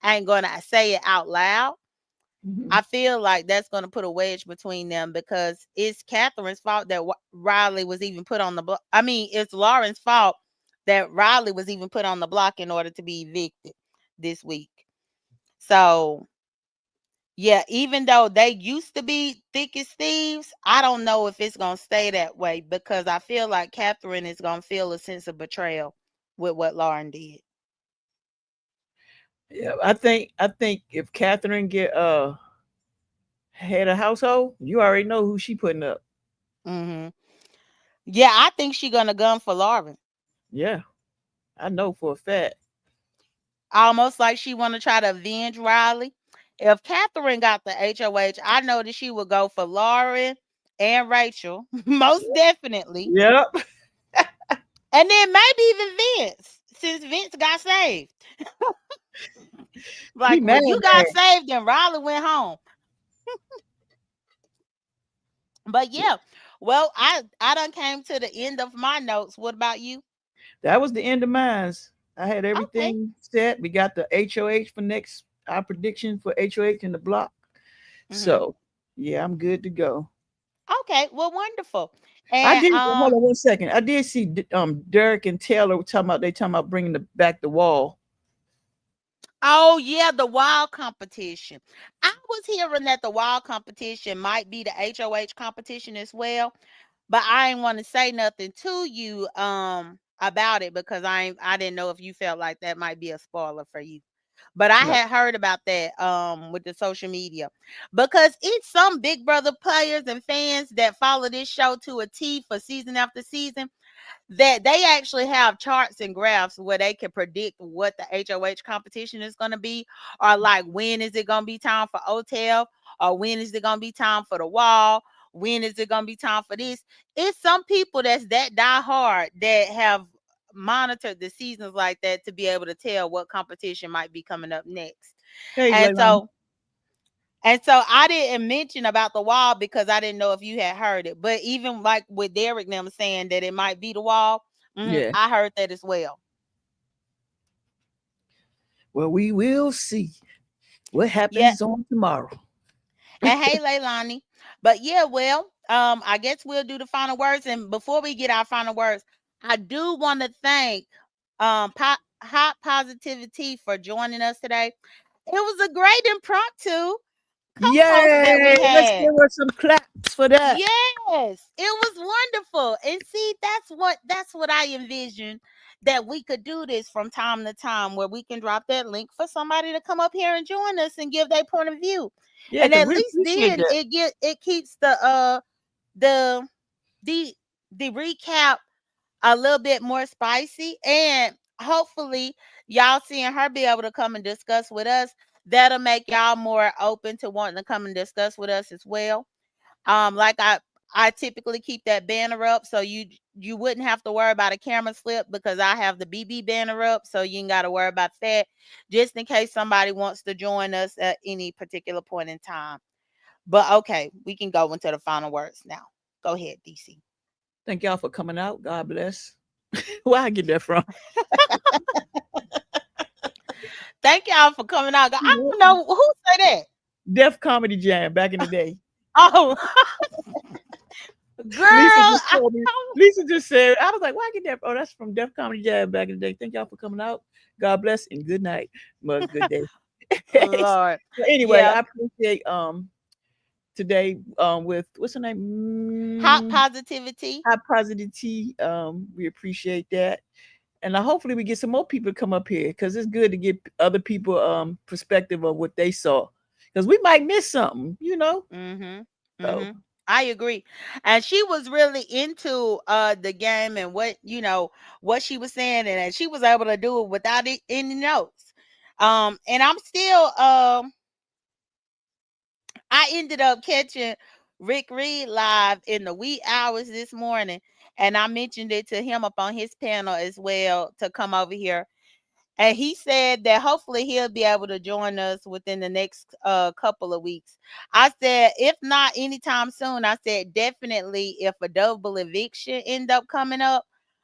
ain't going to say it out loud. mhm. I feel like that's going to put a wedge between them because it's Catherine's fault that Riley was even put on the block. I mean, it's Lauren's fault that Riley was even put on the block in order to be evicted this week. So, yeah, even though they used to be thick as thieves, I don't know if it's going to stay that way because I feel like Catherine is going to feel a sense of betrayal with what Lauren did. Yeah, I think if Catherine get head of household, you already know who she putting up. Hmm. Yeah, I think she's going to gun for Lauren. Yeah, I know for a fact. Almost like she want to try to avenge Riley. If Catherine got the HOH, I know that she would go for Lauren and Rachel, most definitely. Yep. And then maybe even Vince, since Vince got saved. He Like, well, mad you got mad. saved and Riley went home. But yeah, well, I done came to the end of my notes. What about you? That was the end of mine. I had Okay. everything set. We got the HOH for next our prediction for HOH in the block. Hmm. So yeah, I'm good to go. Okay. Well, wonderful. I And did hold on 1 second. I did see Derek and Taylor talking about bringing back the wall. oh yeah, the wild competition. I was hearing that the wild competition might be the HOH competition as well, but I ain't want to say nothing to you about it because I didn't know if you felt like that might be a spoiler for you. But I No. had heard about that with the social media because it's some Big Brother players and fans that follow this show to a T for season after season that they actually have charts and graphs where they can predict what the HOH competition is going to be, or like when is it going to be time for hotel, or when is it going to be time for the wall, when is it going to be time for this. It's some people that's that die hard that have monitored the seasons like that to be able to tell what competition might be coming up next. Hey, And Leilani. so and so I didn't mention about the wall because I didn't know if you had heard it. But even like with Derek and them saying that it might be the wall, Yeah. I heard that as well. Well, we will see what Yeah. happens on tomorrow. And hey, Leilani. But yeah, well, I guess we'll do the final words. And before we get our final words, I do want to thank Hot Positivity for joining us today. It was a great impromptu co-host that we Yay! Let's had. give her some claps for that. Yes, it was wonderful. And see, that's what I envisioned that we could do this from time to time where we can drop that link for somebody to come up here and join us and give their point of view. Yeah, And because at we least appreciate then that. it keeps the the the recap a little bit more spicy, and hopefully y'all seeing her be able to come and discuss with us, that'll make y'all more open to wanting to come and discuss with us as well. Like I typically keep that banner up so you wouldn't have to worry about a camera slip because I have the BB banner up, so you ain't got to worry about that just in case somebody wants to join us at any particular point in time. But okay, we can go into the final words now. Go ahead, DC. Thank y'all for coming out. God bless. Where I get that from? Thank y'all for coming out. I You're don't welcome. know who say that. Def Comedy Jam back in the day. Oh, girl, Lisa just told me. Lisa just said, I was like, why I get that? Oh, that's from Def Comedy Jam back in the day. Thank y'all for coming out. God bless and good night. Well, good day. Lord. So anyway, Yeah. I appreciate today with what's her name? Hot positivity. High Positivity. We appreciate that. And hopefully we get some more people to come up here because it's good to get other people perspective of what they saw. Because we might miss something, you know. Mhm. So Mhm. I agree. And she was really into the game and what she was saying, and she was able to do it without any notes. And I'm still I ended up catching Rick Reed live in the wee hours this morning, and I mentioned it to him up on his panel as well to come over here. And he said that hopefully he'll be able to join us within the next couple of weeks. I said, if not anytime soon, I said definitely if a double eviction end up coming up,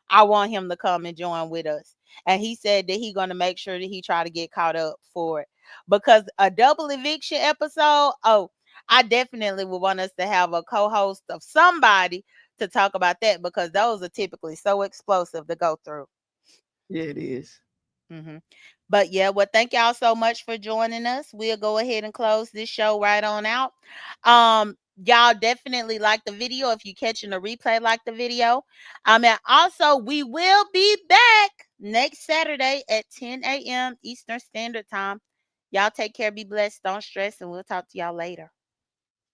I want him to come and join with us. And he said that he gonna make sure that he try to get caught up for it. Because a double eviction episode, oh, I definitely would want us to have a co-host of somebody to talk about that because those are typically so explosive to go through. yeah, it is. Hmm. But yeah, well, thank y'all so much for joining us. We'll go ahead and close this show right on out. Y'all definitely like the video. If you catching a replay, like the video. And also we will be back next Saturday at 10 a.m. Eastern Standard Time. Y'all take care, be blessed, don't stress, and we'll talk to y'all later.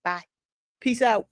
Bye. Peace out.